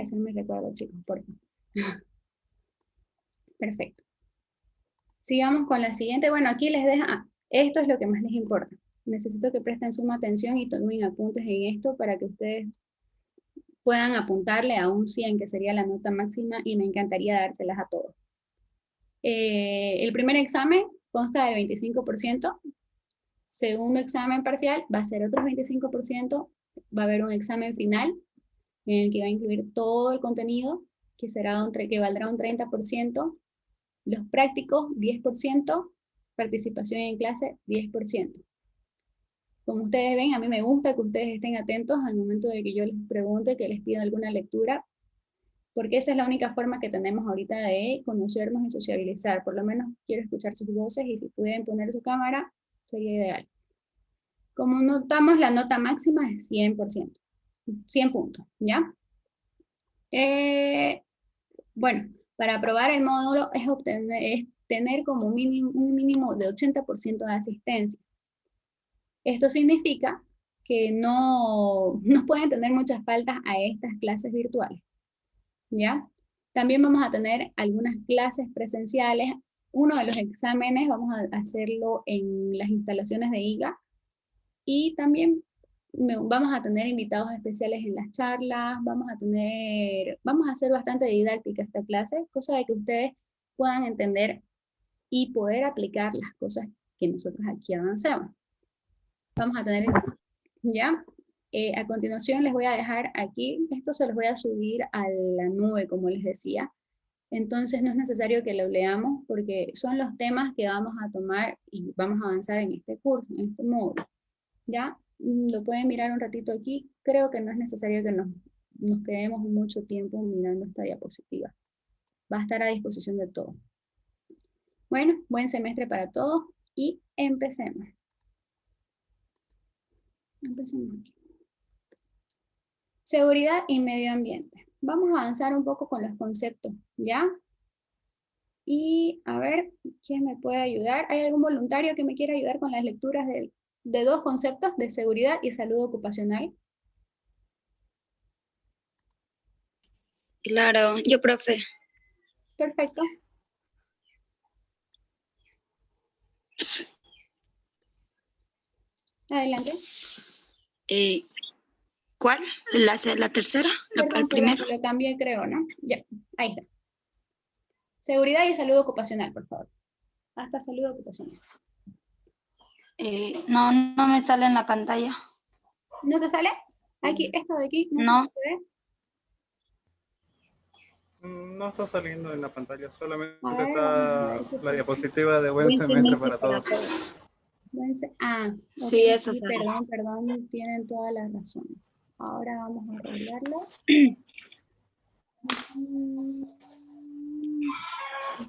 Ese me recuerdo, chicos, por favor. Perfecto. Sigamos con la siguiente. Bueno, aquí les deja, esto es lo que más les importa. Necesito que presten suma atención y tomen apuntes en esto para que ustedes puedan apuntarle a un 100, que sería la nota máxima, y me encantaría dárselas a todos. El primer examen consta del 25%, segundo examen parcial va a ser otro 25%, va a haber un examen final en el que va a incluir todo el contenido, que valdrá un 30%, los prácticos 10%, participación en clase 10%. Como ustedes ven, a mí me gusta que ustedes estén atentos al momento de que yo les pregunte, que les pida alguna lectura, porque esa es la única forma que tenemos ahorita de conocernos y sociabilizar. Por lo menos quiero escuchar sus voces y si pueden poner su cámara, sería ideal. Como notamos, la nota máxima es 100%, 100 puntos, ¿ya? Bueno, para aprobar el módulo es tener como un mínimo de 80% de asistencia. Esto significa que no pueden tener muchas faltas a estas clases virtuales, ¿ya? También vamos a tener algunas clases presenciales. Uno de los exámenes vamos a hacerlo en las instalaciones de IGA, y también vamos a tener invitados especiales en las charlas, vamos a hacer bastante didáctica esta clase, cosa de que ustedes puedan entender y poder aplicar las cosas que nosotros aquí avanzamos. Vamos a tener, ¿ya? A continuación les voy a dejar aquí, esto se los voy a subir a la nube, como les decía. Entonces no es necesario que lo leamos, porque son los temas que vamos a tomar y vamos a avanzar en este curso, en este módulo. ¿Ya? Lo pueden mirar un ratito aquí. Creo que no es necesario que nos quedemos mucho tiempo mirando esta diapositiva. Va a estar a disposición de todos. Bueno, buen semestre para todos y empecemos. Empecemos aquí. Seguridad y medio ambiente. Vamos a avanzar un poco con los conceptos, ¿ya? Y a ver, ¿quién me puede ayudar? ¿Hay algún voluntario que me quiera ayudar con las lecturas de dos conceptos, de seguridad y salud ocupacional? Claro, yo, profe. Perfecto. Adelante. ¿Cuál? ¿La tercera? ¿La primera? Lo cambié, creo, ¿no? Ya, ahí está. Seguridad y salud ocupacional, por favor. Hasta salud ocupacional. No me sale en la pantalla. ¿No te sale? Aquí, esto de aquí, no. Se ve. No está saliendo en la pantalla, solamente está la diapositiva de buen semestre para todos. Sí, eso sí, perdón, tienen toda la razón. Ahora vamos a arreglarlo.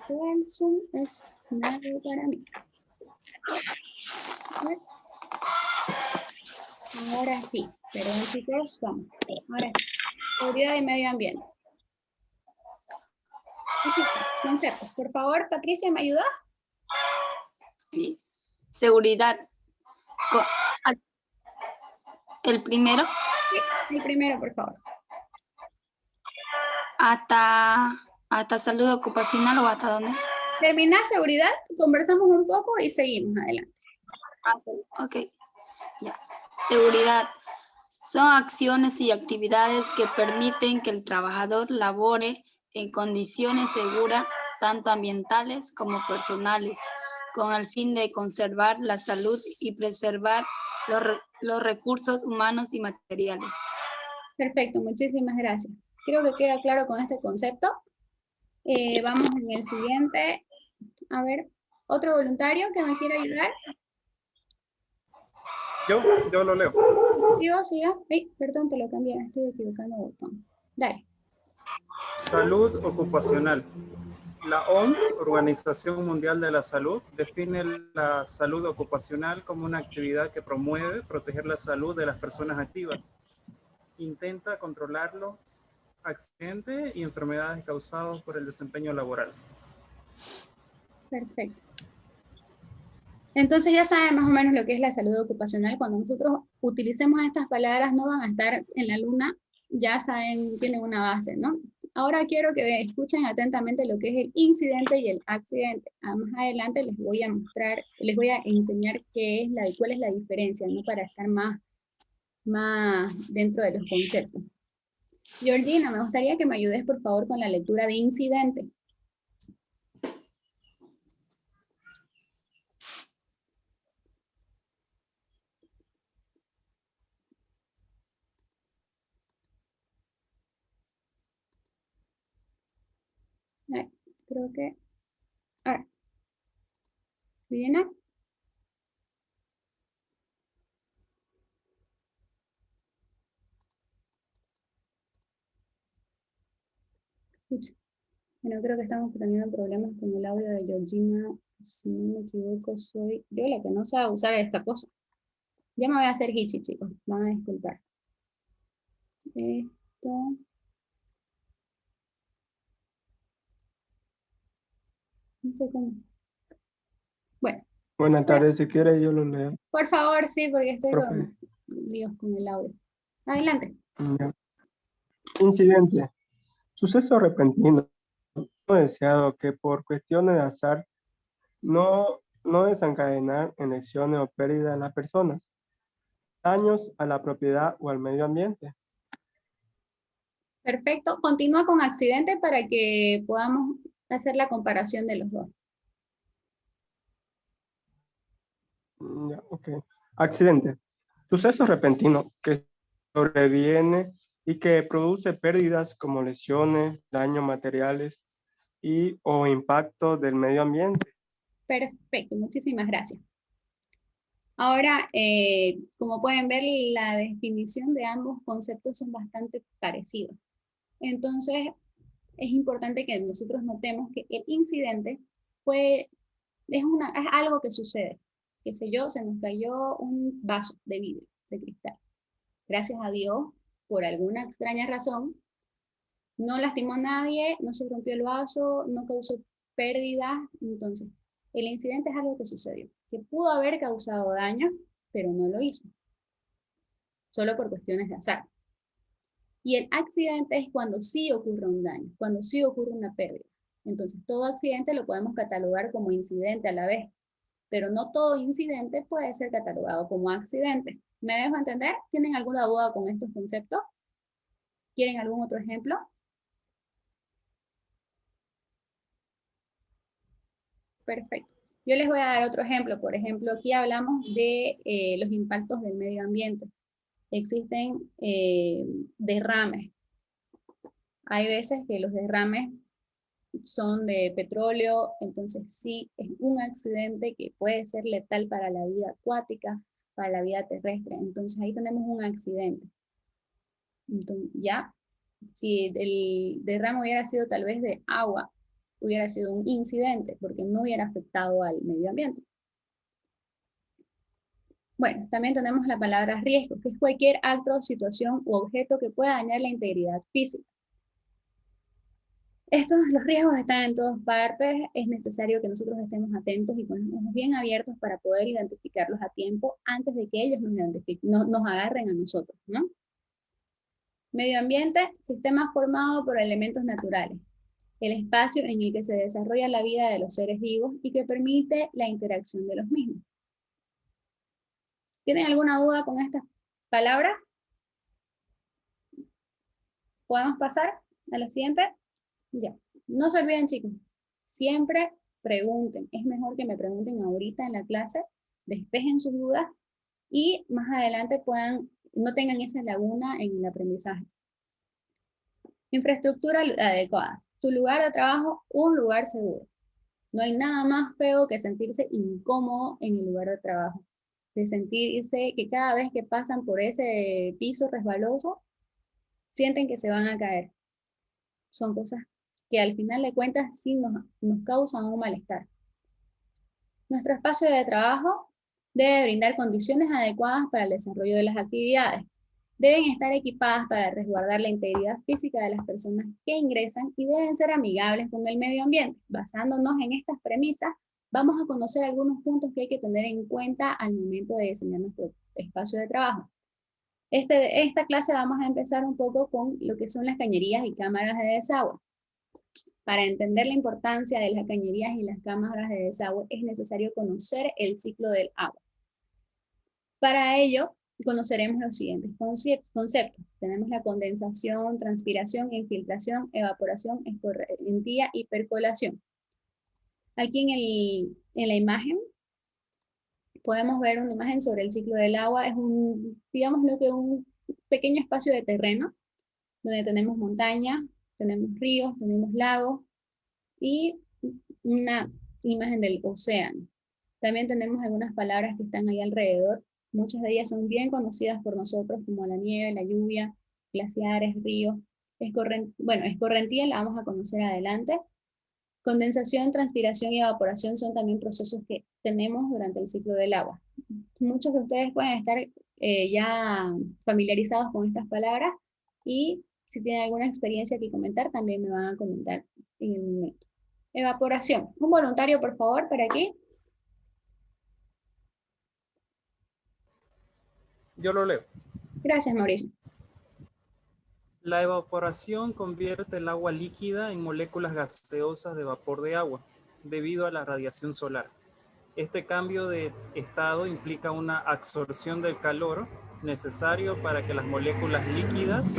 El Zoom es nuevo para mí. Ahora sí, perdón chicos, vamos. Ahora sí. Seguridad y medio ambiente. Conceptos. Por favor, Patricia, ¿me ayuda? Seguridad. ¿El primero? Sí, el primero, por favor. ¿Hasta salud ocupacional o hasta dónde? Termina seguridad, conversamos un poco y seguimos adelante. Ok, ya. Seguridad. Son acciones y actividades que permiten que el trabajador labore en condiciones seguras, tanto ambientales como personales, con el fin de conservar la salud y preservar los recursos humanos y materiales. Perfecto, muchísimas gracias. Creo que queda claro con este concepto. Vamos en el siguiente. A ver, ¿otro voluntario que me quiera ayudar? Yo lo leo. Siga. Ay, perdón, te lo cambié, estoy equivocando el botón. Dale. Salud ocupacional. La OMS, Organización Mundial de la Salud, define la salud ocupacional como una actividad que promueve proteger la salud de las personas activas. Intenta controlar los accidentes y enfermedades causados por el desempeño laboral. Perfecto. Entonces ya saben más o menos lo que es la salud ocupacional. Cuando nosotros utilicemos estas palabras no van a estar en la luna ya saben, tienen una base, ¿no? Ahora quiero que escuchen atentamente lo que es el incidente y el accidente. Más adelante les voy a mostrar, les voy a enseñar cuál es la diferencia, ¿no? Para estar más dentro de los conceptos. Georgina, me gustaría que me ayudes, por favor, con la lectura de incidente. Creo que... ¿Viene? Ups. Bueno, creo que estamos teniendo problemas con el audio de Georgina. Si no me equivoco, soy yo la que no sabe usar esta cosa. Ya me voy a hacer hichi, chicos. Van a disculpar. Esto. No sé cómo. Bueno. Buenas tardes, si quiere yo lo leo. Por favor, sí, porque estoy Profe. con líos con el audio. Adelante. Ya. Incidente. Suceso repentino, no deseado que por cuestiones de azar no desencadenar en lesiones o pérdida en las personas, daños a la propiedad o al medio ambiente. Perfecto. Continúa con accidente para que podamos hacer la comparación de los dos. Ya, ok. Accidente. Suceso repentino que sobreviene y que produce pérdidas como lesiones, daños materiales y o impacto del medio ambiente. Perfecto. Muchísimas gracias. Ahora, como pueden ver, la definición de ambos conceptos son bastante parecidos. Entonces, es importante que nosotros notemos que el incidente es algo que sucede. Qué sé yo, se nos cayó un vaso de vidrio, de cristal. Gracias a Dios, por alguna extraña razón, no lastimó a nadie, no se rompió el vaso, no causó pérdidas. Entonces, el incidente es algo que sucedió, que pudo haber causado daño, pero no lo hizo, solo por cuestiones de azar. Y el accidente es cuando sí ocurre un daño, cuando sí ocurre una pérdida. Entonces, todo accidente lo podemos catalogar como incidente a la vez, pero no todo incidente puede ser catalogado como accidente. ¿Me dejo entender? ¿Tienen alguna duda con estos conceptos? ¿Quieren algún otro ejemplo? Perfecto. Yo les voy a dar otro ejemplo. Por ejemplo, aquí hablamos de los impactos del medio ambiente. Existen derrames. Hay veces que los derrames son de petróleo, entonces sí, es un accidente que puede ser letal para la vida acuática, para la vida terrestre. Entonces ahí tenemos un accidente. Entonces, ya, si el derrame hubiera sido tal vez de agua, hubiera sido un incidente, porque no hubiera afectado al medio ambiente. Bueno, también tenemos la palabra riesgo, que es cualquier acto, situación u objeto que pueda dañar la integridad física. Los riesgos están en todas partes, es necesario que nosotros estemos atentos y con los ojos bien abiertos para poder identificarlos a tiempo antes de que ellos nos agarren a nosotros, ¿no? Medio ambiente, sistema formado por elementos naturales, el espacio en el que se desarrolla la vida de los seres vivos y que permite la interacción de los mismos. ¿Tienen alguna duda con estas palabras? ¿Podemos pasar a la siguiente? Ya. No se olviden, chicos, siempre pregunten. Es mejor que me pregunten ahorita en la clase, despejen sus dudas y más adelante no tengan esa laguna en el aprendizaje. Infraestructura adecuada. Tu lugar de trabajo, un lugar seguro. No hay nada más feo que sentirse incómodo en el lugar de trabajo. De sentirse que cada vez que pasan por ese piso resbaloso, sienten que se van a caer. Son cosas que al final de cuentas sí nos causan un malestar. Nuestro espacio de trabajo debe brindar condiciones adecuadas para el desarrollo de las actividades. Deben estar equipadas para resguardar la integridad física de las personas que ingresan y deben ser amigables con el medio ambiente. Basándonos en estas premisas, vamos a conocer algunos puntos que hay que tener en cuenta al momento de diseñar nuestro espacio de trabajo. Esta clase vamos a empezar un poco con lo que son las cañerías y cámaras de desagüe. Para entender la importancia de las cañerías y las cámaras de desagüe es necesario conocer el ciclo del agua. Para ello, conoceremos los siguientes conceptos. Tenemos la condensación, transpiración, infiltración, evaporación, escorrentía y percolación. Aquí en la imagen podemos ver una imagen sobre el ciclo del agua. Es digamos lo que un pequeño espacio de terreno donde tenemos montaña, tenemos ríos, tenemos lagos y una imagen del océano. También tenemos algunas palabras que están ahí alrededor. Muchas de ellas son bien conocidas por nosotros, como la nieve, la lluvia, glaciares, ríos. Escorrentía la vamos a conocer adelante. Condensación, transpiración y evaporación son también procesos que tenemos durante el ciclo del agua. Muchos de ustedes pueden estar ya familiarizados con estas palabras y si tienen alguna experiencia que comentar, también me van a comentar en el momento. Evaporación. Un voluntario, por favor, para aquí. Yo lo leo. Gracias, Mauricio. La evaporación convierte el agua líquida en moléculas gaseosas de vapor de agua, debido a la radiación solar. Este cambio de estado implica una absorción del calor necesario para que las moléculas líquidas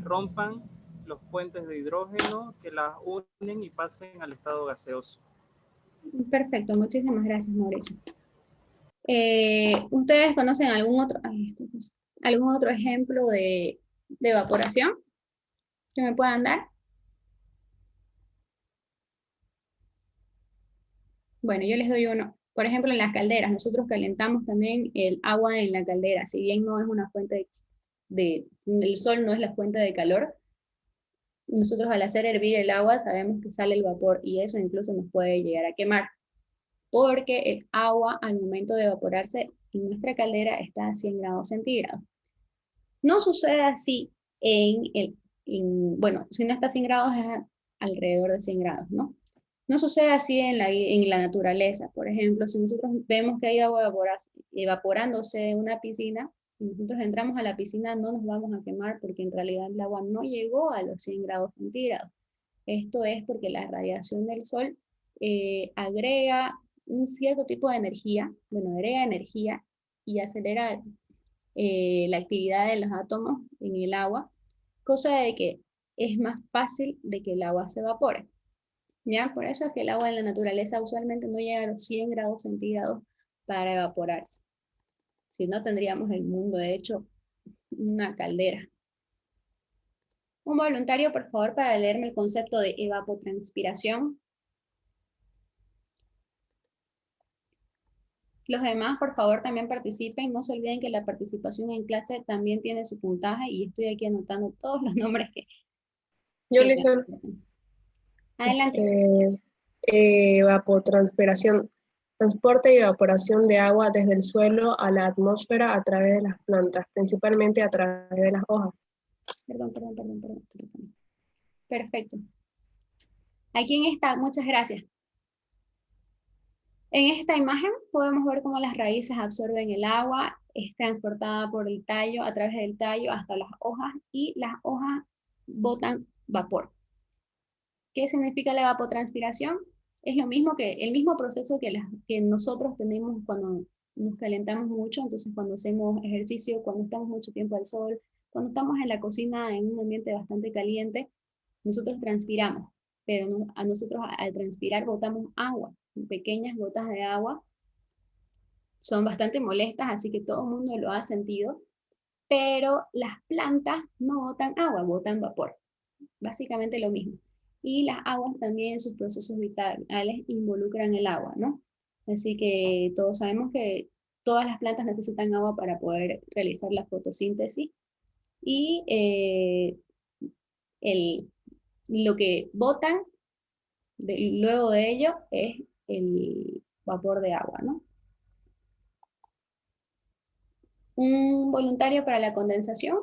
rompan los puentes de hidrógeno que las unen y pasen al estado gaseoso. Perfecto, muchísimas gracias, Mauricio. ¿Ustedes conocen algún otro ejemplo de evaporación que me puedan dar? Bueno, yo les doy uno. Por ejemplo, en las calderas, nosotros calentamos también el agua en la caldera. Si bien no es una fuente el sol no es la fuente de calor, nosotros al hacer hervir el agua sabemos que sale el vapor y eso incluso nos puede llegar a quemar. Porque el agua al momento de evaporarse en nuestra caldera está a 100 grados centígrados. No sucede así bueno, si no está a 100 grados es alrededor de 100 grados, ¿no? No sucede así en la naturaleza. Por ejemplo, si nosotros vemos que hay agua evaporándose de una piscina, y nosotros entramos a la piscina, no nos vamos a quemar porque en realidad el agua no llegó a los 100 grados centígrados. Esto es porque la radiación del sol agrega un cierto tipo de energía, agrega energía y acelera la actividad de los átomos en el agua, cosa de que es más fácil de que el agua se evapore. ¿Ya? Por eso es que el agua en la naturaleza usualmente no llega a los 100 grados centígrados para evaporarse. Si no, tendríamos el mundo, de hecho, una caldera. Un voluntario, por favor, para leerme el concepto de evapotranspiración. Los demás, por favor, también participen. No se olviden que la participación en clase también tiene su puntaje y estoy aquí anotando todos los nombres que... Yo le hice Adelante. evapotranspiración, transporte y evaporación de agua desde el suelo a la atmósfera a través de las plantas, principalmente a través de las hojas. Perdón. Perfecto. Aquí en esta, muchas gracias. En esta imagen podemos ver cómo las raíces absorben el agua, es transportada por el tallo, a través del tallo hasta las hojas y las hojas botan vapor. ¿Qué significa la evapotranspiración? Es lo mismo el mismo proceso que nosotros tenemos cuando nos calentamos mucho, entonces cuando hacemos ejercicio, cuando estamos mucho tiempo al sol, cuando estamos en la cocina en un ambiente bastante caliente, nosotros transpiramos, pero a nosotros al transpirar botamos agua, pequeñas gotas de agua, son bastante molestas, así que todo el mundo lo ha sentido, pero las plantas no botan agua, botan vapor, básicamente lo mismo. Y las aguas también en sus procesos vitales involucran el agua, ¿no? Así que todos sabemos que todas las plantas necesitan agua para poder realizar la fotosíntesis y lo que botan luego de ello es el vapor de agua, ¿no? Un voluntario para la condensación.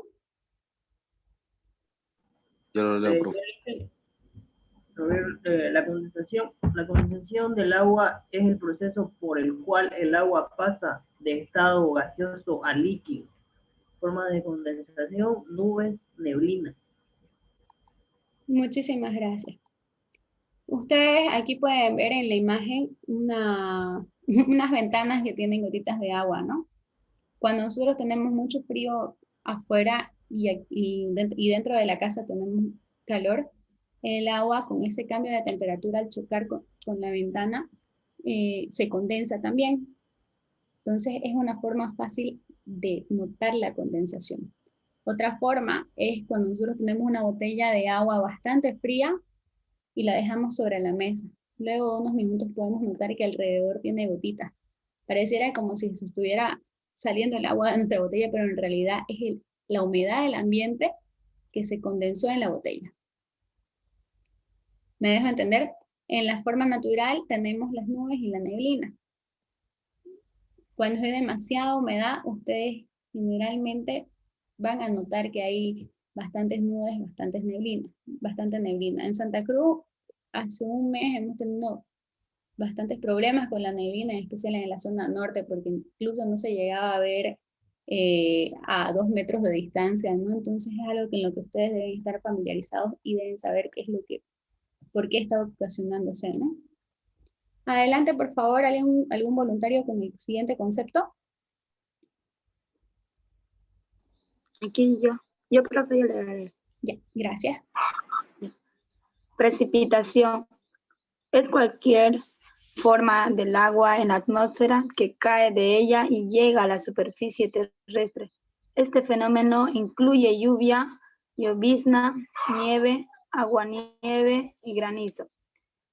Yo lo leo, profe. La condensación del agua es el proceso por el cual el agua pasa de estado gaseoso a líquido. Forma de condensación, nubes, neblina. Muchísimas gracias. Ustedes aquí pueden ver en la imagen unas ventanas que tienen gotitas de agua, ¿no? Cuando nosotros tenemos mucho frío afuera y dentro de la casa tenemos calor, el agua con ese cambio de temperatura al chocar con la ventana se condensa también. Entonces es una forma fácil de notar la condensación. Otra forma es cuando nosotros tenemos una botella de agua bastante fría y la dejamos sobre la mesa. Luego de unos minutos podemos notar que alrededor tiene gotitas. Pareciera como si se estuviera saliendo el agua de nuestra botella, pero en realidad es la humedad del ambiente que se condensó en la botella. ¿Me dejo entender? En la forma natural tenemos las nubes y la neblina. Cuando hay demasiada humedad, ustedes generalmente van a notar que hay bastantes nubes, bastante neblina. En Santa Cruz, hace un mes hemos tenido bastantes problemas con la neblina, en especial en la zona norte, porque incluso no se llegaba a ver a 2 metros de distancia, ¿no? Entonces es algo en lo que ustedes deben estar familiarizados y deben saber por qué está ocasionándose, ¿no? Adelante, por favor, algún voluntario con el siguiente concepto. Aquí yo profe, yo le daré. Ya, gracias. Precipitación es cualquier forma del agua en la atmósfera que cae de ella y llega a la superficie terrestre. Este fenómeno incluye lluvia, llovizna, nieve, aguanieve y granizo.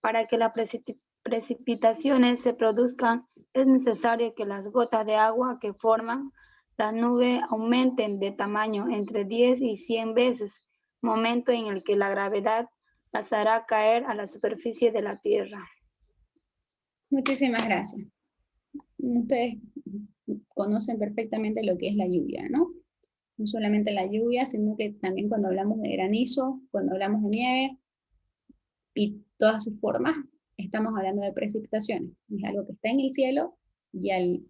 Para que las precipitaciones se produzcan, es necesario que las gotas de agua que forman la nube aumenten de tamaño entre 10 y 100 veces, momento en el que la gravedad las hará caer a la superficie de la Tierra. Muchísimas gracias. Ustedes conocen perfectamente lo que es la lluvia, ¿no? No solamente la lluvia, sino que también cuando hablamos de granizo, cuando hablamos de nieve y todas sus formas, estamos hablando de precipitaciones. Es algo que está en el cielo y al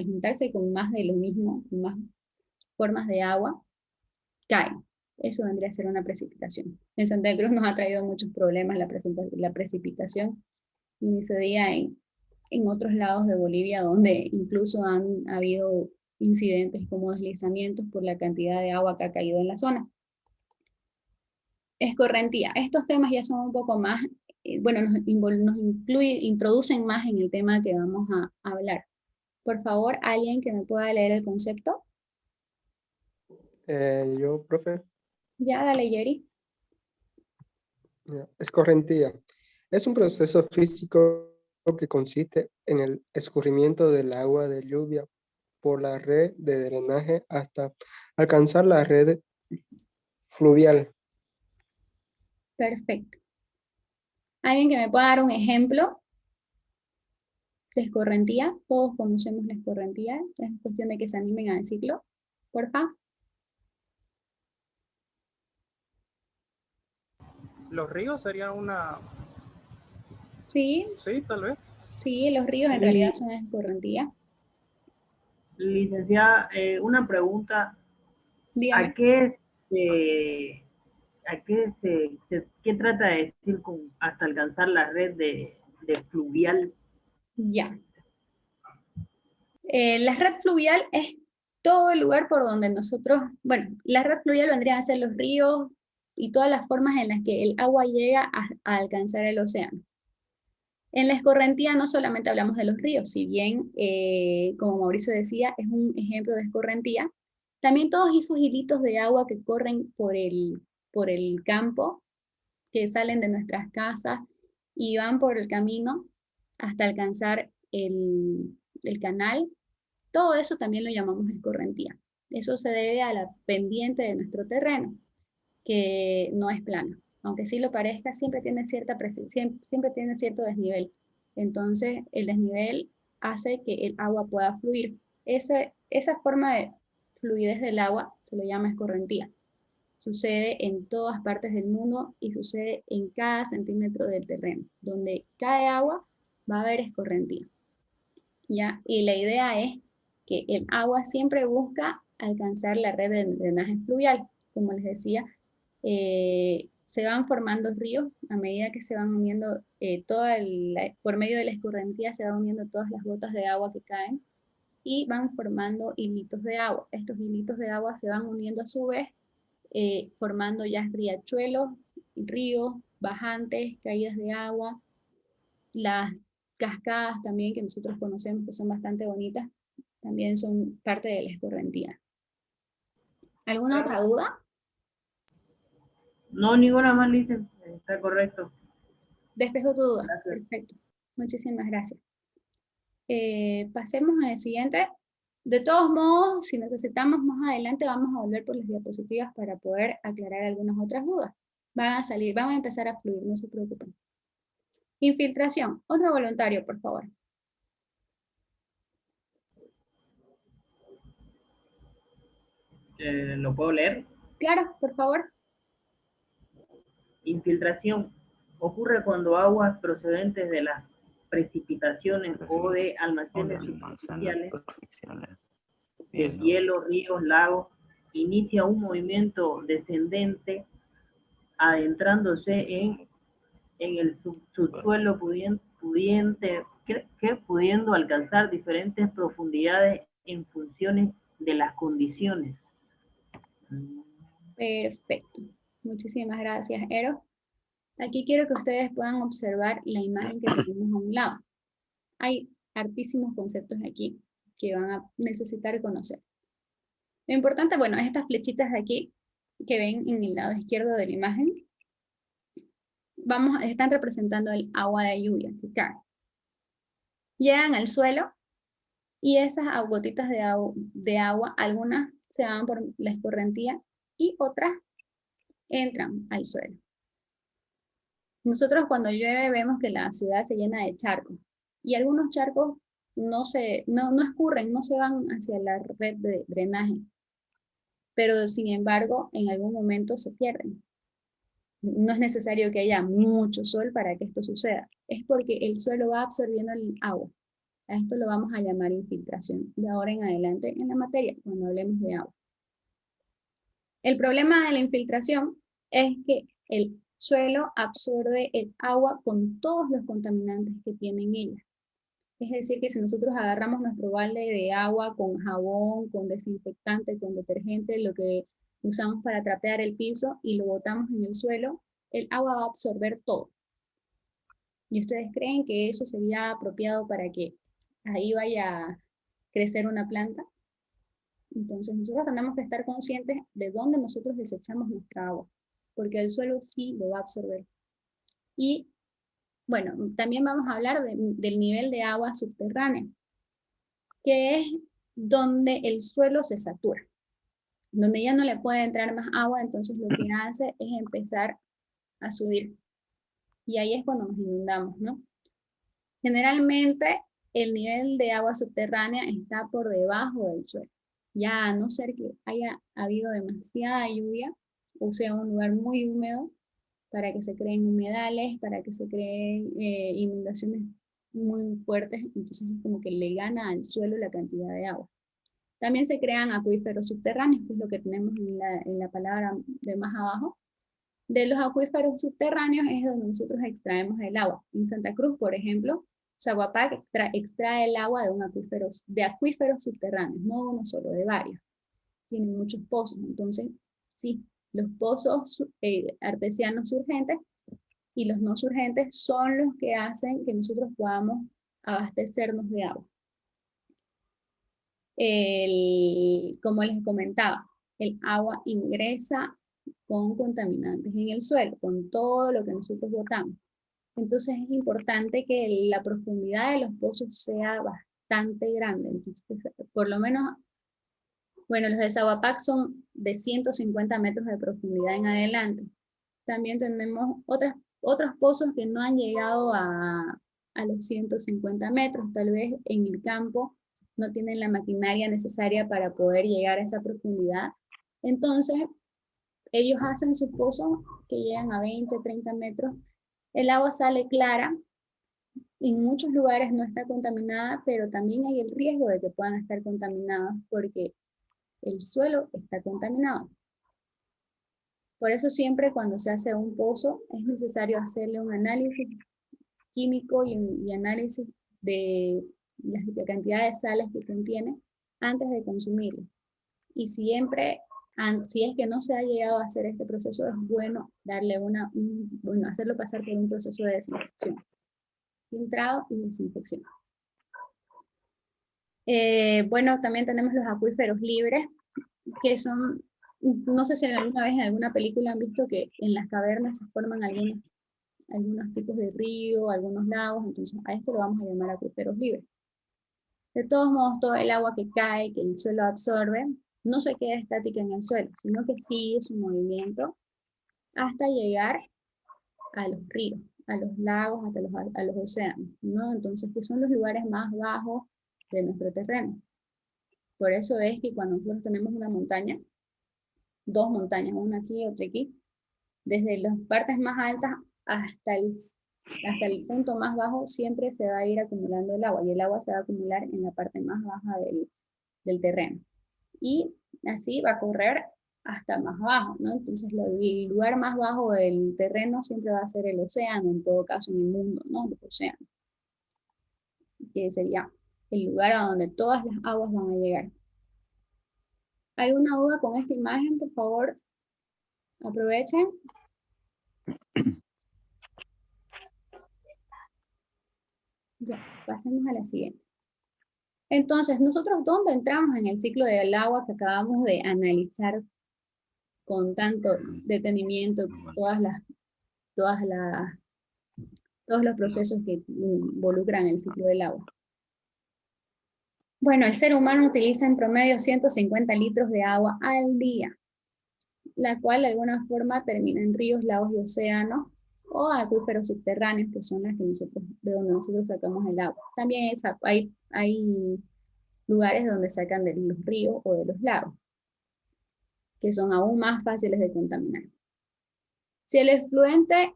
juntarse con más de lo mismo, con más formas de agua, cae. Eso vendría a ser una precipitación. En Santa Cruz nos ha traído muchos problemas la precipitación, y ni se diga en otros lados de Bolivia, donde incluso han habido incidentes como deslizamientos por la cantidad de agua que ha caído en la zona. Escorrentía. Estos temas ya son un poco más, bueno, nos introducen más en el tema que vamos a hablar. Por favor, ¿alguien que me pueda leer el concepto? Yo, profe. Ya, dale, Yeri. Escorrentía. Es un proceso físico que consiste en el escurrimiento del agua de lluvia por la red de drenaje hasta alcanzar la red fluvial. Perfecto. ¿Alguien que me pueda dar un ejemplo de escorrentía? Todos conocemos la escorrentía. Es cuestión de que se animen a decirlo. Porfa. Los ríos sería una... Sí, Sí, tal vez. sí, los ríos en realidad son escorrentía. Licenciada, una pregunta. Dígame. ¿Qué trata de decir con hasta alcanzar la red de fluvial? Ya. La red fluvial es todo el lugar por donde nosotros, bueno, la red fluvial vendrían a ser los ríos y todas las formas en las que el agua llega a alcanzar el océano. En la escorrentía no solamente hablamos de los ríos, si bien, como Mauricio decía, es un ejemplo de escorrentía, también todos esos hilitos de agua que corren por el campo, que salen de nuestras casas y van por el camino hasta alcanzar el canal, todo eso también lo llamamos escorrentía. Eso se debe a la pendiente de nuestro terreno, que no es plano. Aunque sí lo parezca, siempre tiene siempre tiene cierto desnivel. Entonces, el desnivel hace que el agua pueda fluir. Esa forma de fluidez del agua se lo llama escorrentía. Sucede en todas partes del mundo y sucede en cada centímetro del terreno. Donde cae agua, va a haber escorrentía. ¿Ya? Y la idea es que el agua siempre busca alcanzar la red de drenaje fluvial. Como les decía, se van formando ríos a medida que se van uniendo, por medio de la escorrentía se van uniendo todas las gotas de agua que caen y van formando hilitos de agua. Estos hilitos de agua se van uniendo a su vez, formando ya riachuelos, ríos, bajantes, caídas de agua, las cascadas también que nosotros conocemos que son bastante bonitas, también son parte de la escorrentía. ¿Alguna otra duda? No, ninguna más, Lice. Está correcto. Despejo tu duda. Gracias. Perfecto. Muchísimas gracias. Pasemos al siguiente. De todos modos, si necesitamos más adelante, vamos a volver por las diapositivas para poder aclarar algunas otras dudas. Van a salir, van a empezar a fluir, no se preocupen. Infiltración. Otro voluntario, por favor. ¿Lo puedo leer? Claro, por favor. Infiltración ocurre cuando aguas procedentes de las precipitaciones o de almacenes superficiales, hielo, ríos, lagos, inicia un movimiento descendente adentrándose en el subsuelo pudiendo alcanzar diferentes profundidades en funciones de las condiciones. Perfecto. Muchísimas gracias, Ero. Aquí quiero que ustedes puedan observar la imagen que tenemos a un lado. Hay hartísimos conceptos aquí que van a necesitar conocer. Lo importante, bueno, es estas flechitas de aquí que ven en el lado izquierdo de la imagen. Están representando el agua de lluvia que cae. Llegan al suelo y esas gotitas de agua, algunas se van por la escorrentía y otras entran al suelo. Nosotros cuando llueve vemos que la ciudad se llena de charcos y algunos charcos no escurren, no se van hacia la red de drenaje, pero sin embargo en algún momento se pierden. No es necesario que haya mucho sol para que esto suceda, es porque el suelo va absorbiendo el agua. A esto lo vamos a llamar infiltración de ahora en adelante en la materia, cuando hablemos de agua. El problema de la infiltración es que el suelo absorbe el agua con todos los contaminantes que tiene en ella. Es decir, que si nosotros agarramos nuestro balde de agua con jabón, con desinfectante, con detergente, lo que usamos para trapear el piso y lo botamos en el suelo, el agua va a absorber todo. ¿Y ustedes creen que eso sería apropiado para que ahí vaya a crecer una planta? Entonces nosotros tenemos que estar conscientes de dónde nosotros desechamos nuestra agua, porque el suelo sí lo va a absorber. Y bueno, también vamos a hablar del nivel de agua subterránea, que es donde el suelo se satura, donde ya no le puede entrar más agua, entonces lo que hace es empezar a subir. Y ahí es cuando nos inundamos, ¿no? Generalmente el nivel de agua subterránea está por debajo del suelo. Ya a no ser que haya habido demasiada lluvia, o sea, un lugar muy húmedo, para que se creen humedales, para que se creen inundaciones muy fuertes, entonces es como que le gana al suelo la cantidad de agua. También se crean acuíferos subterráneos, que es lo que tenemos en la palabra de más abajo. De los acuíferos subterráneos es donde nosotros extraemos el agua. En Santa Cruz, por ejemplo, Zaguapac extrae el agua de acuíferos subterráneos, no uno solo, de varios. Tienen muchos pozos, entonces sí, los pozos artesianos surgentes y los no surgentes son los que hacen que nosotros podamos abastecernos de agua. Como les comentaba, el agua ingresa con contaminantes en el suelo, con todo lo que nosotros botamos. Entonces es importante que la profundidad de los pozos sea bastante grande. Entonces, por lo menos, bueno, los de Zaguapac son de 150 metros de profundidad en adelante. También tenemos otros pozos que no han llegado a los 150 metros. Tal vez en el campo no tienen la maquinaria necesaria para poder llegar a esa profundidad. Entonces, ellos hacen sus pozos que llegan a 20, 30 metros. El agua sale clara. En muchos lugares no está contaminada, pero también hay el riesgo de que puedan estar contaminadas porque el suelo está contaminado. Por eso siempre cuando se hace un pozo es necesario hacerle un análisis químico y análisis de la cantidad de sales que contiene antes de consumirlo. Y siempre, si es que no se ha llegado a hacer este proceso, es bueno darle hacerlo pasar por un proceso de desinfección. Filtrado y desinfección. Bueno, también tenemos los acuíferos libres, que son, no sé si alguna vez en alguna película han visto que en las cavernas se forman algunos tipos de río, algunos lagos, entonces a esto lo vamos a llamar acuíferos libres. De todos modos, todo el agua que cae, que el suelo absorbe, no se queda estática en el suelo, sino que sigue su movimiento hasta llegar a los ríos, a los lagos, hasta a los océanos, ¿no? Entonces, que son los lugares más bajos de nuestro terreno. Por eso es que cuando nosotros tenemos una montaña, dos montañas, una aquí y otra aquí, desde las partes más altas hasta el punto más bajo siempre se va a ir acumulando el agua, y el agua se va a acumular en la parte más baja del terreno. Y así va a correr hasta más bajo, ¿no? Entonces el lugar más bajo del terreno siempre va a ser el océano, en todo caso en el mundo, ¿no? El océano. Que sería el lugar a donde todas las aguas van a llegar. ¿Alguna duda con esta imagen? Por favor, aprovechen. Ya, pasemos a la siguiente. Entonces, ¿nosotros dónde entramos en el ciclo del agua que acabamos de analizar con tanto detenimiento, todos los procesos que involucran el ciclo del agua? Bueno, el ser humano utiliza en promedio 150 litros de agua al día, la cual de alguna forma termina en ríos, lagos y océanos, o acuíferos subterráneos, que son de donde nosotros sacamos el agua. También hay lugares donde sacan de los ríos o de los lagos, que son aún más fáciles de contaminar. Si el efluente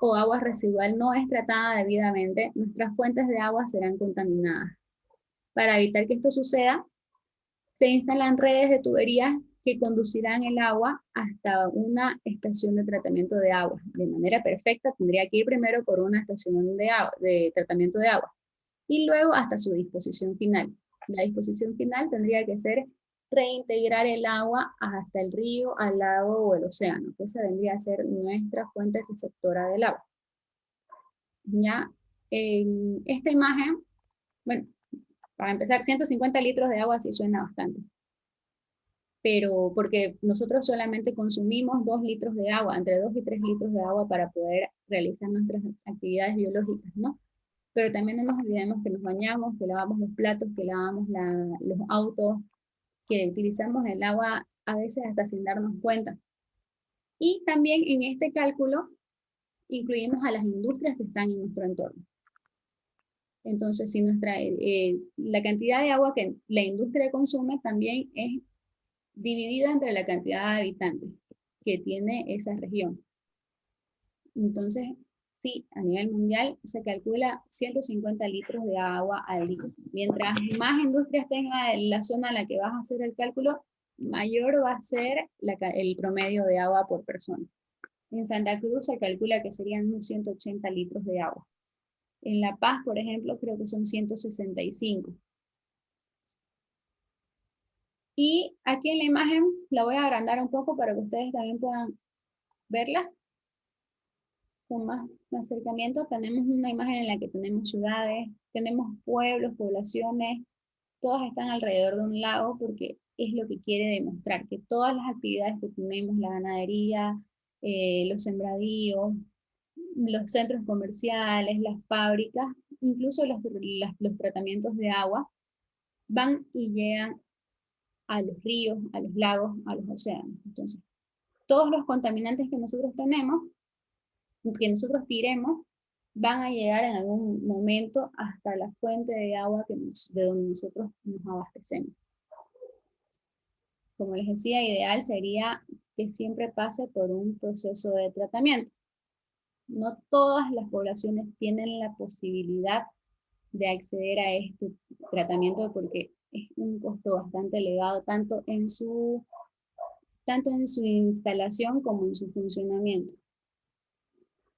o agua residual no es tratada debidamente, nuestras fuentes de agua serán contaminadas. Para evitar que esto suceda, se instalan redes de tuberías que conducirán el agua hasta una estación de tratamiento de agua. De manera perfecta, tendría que ir primero por una estación de tratamiento de agua y luego hasta su disposición final. La disposición final tendría que ser reintegrar el agua hasta el río, al lago o el océano, que esa vendría a ser nuestra fuente receptora del agua. Ya, en esta imagen, bueno, para empezar, 150 litros de agua sí suena bastante. Pero porque nosotros solamente consumimos 2 litros de agua, entre 2 y 3 litros de agua para poder realizar nuestras actividades biológicas, ¿no? Pero también no nos olvidemos que nos bañamos, que lavamos los platos, que lavamos los autos, que utilizamos el agua a veces hasta sin darnos cuenta. Y también en este cálculo incluimos a las industrias que están en nuestro entorno. Entonces, si la cantidad de agua que la industria consume también es dividida entre la cantidad de habitantes que tiene esa región. Entonces, sí, a nivel mundial se calcula 150 litros de agua al día. Mientras más industrias tenga en la zona en la que vas a hacer el cálculo, mayor va a ser el promedio de agua por persona. En Santa Cruz se calcula que serían unos 180 litros de agua. En La Paz, por ejemplo, creo que son 165. Y aquí en la imagen la voy a agrandar un poco para que ustedes también puedan verla con más acercamiento. Tenemos una imagen en la que tenemos ciudades, tenemos pueblos, poblaciones, todas están alrededor de un lago porque es lo que quiere demostrar, que todas las actividades que tenemos, la ganadería, los sembradíos, los centros comerciales, las fábricas, incluso los tratamientos de agua, van y llegan a los ríos, a los lagos, a los océanos. Entonces, todos los contaminantes que nosotros tenemos, que nosotros tiremos, van a llegar en algún momento hasta la fuente de agua de donde nosotros nos abastecemos. Como les decía, ideal sería que siempre pase por un proceso de tratamiento. No todas las poblaciones tienen la posibilidad de acceder a este tratamiento porque es un costo bastante elevado, tanto en su instalación como en su funcionamiento.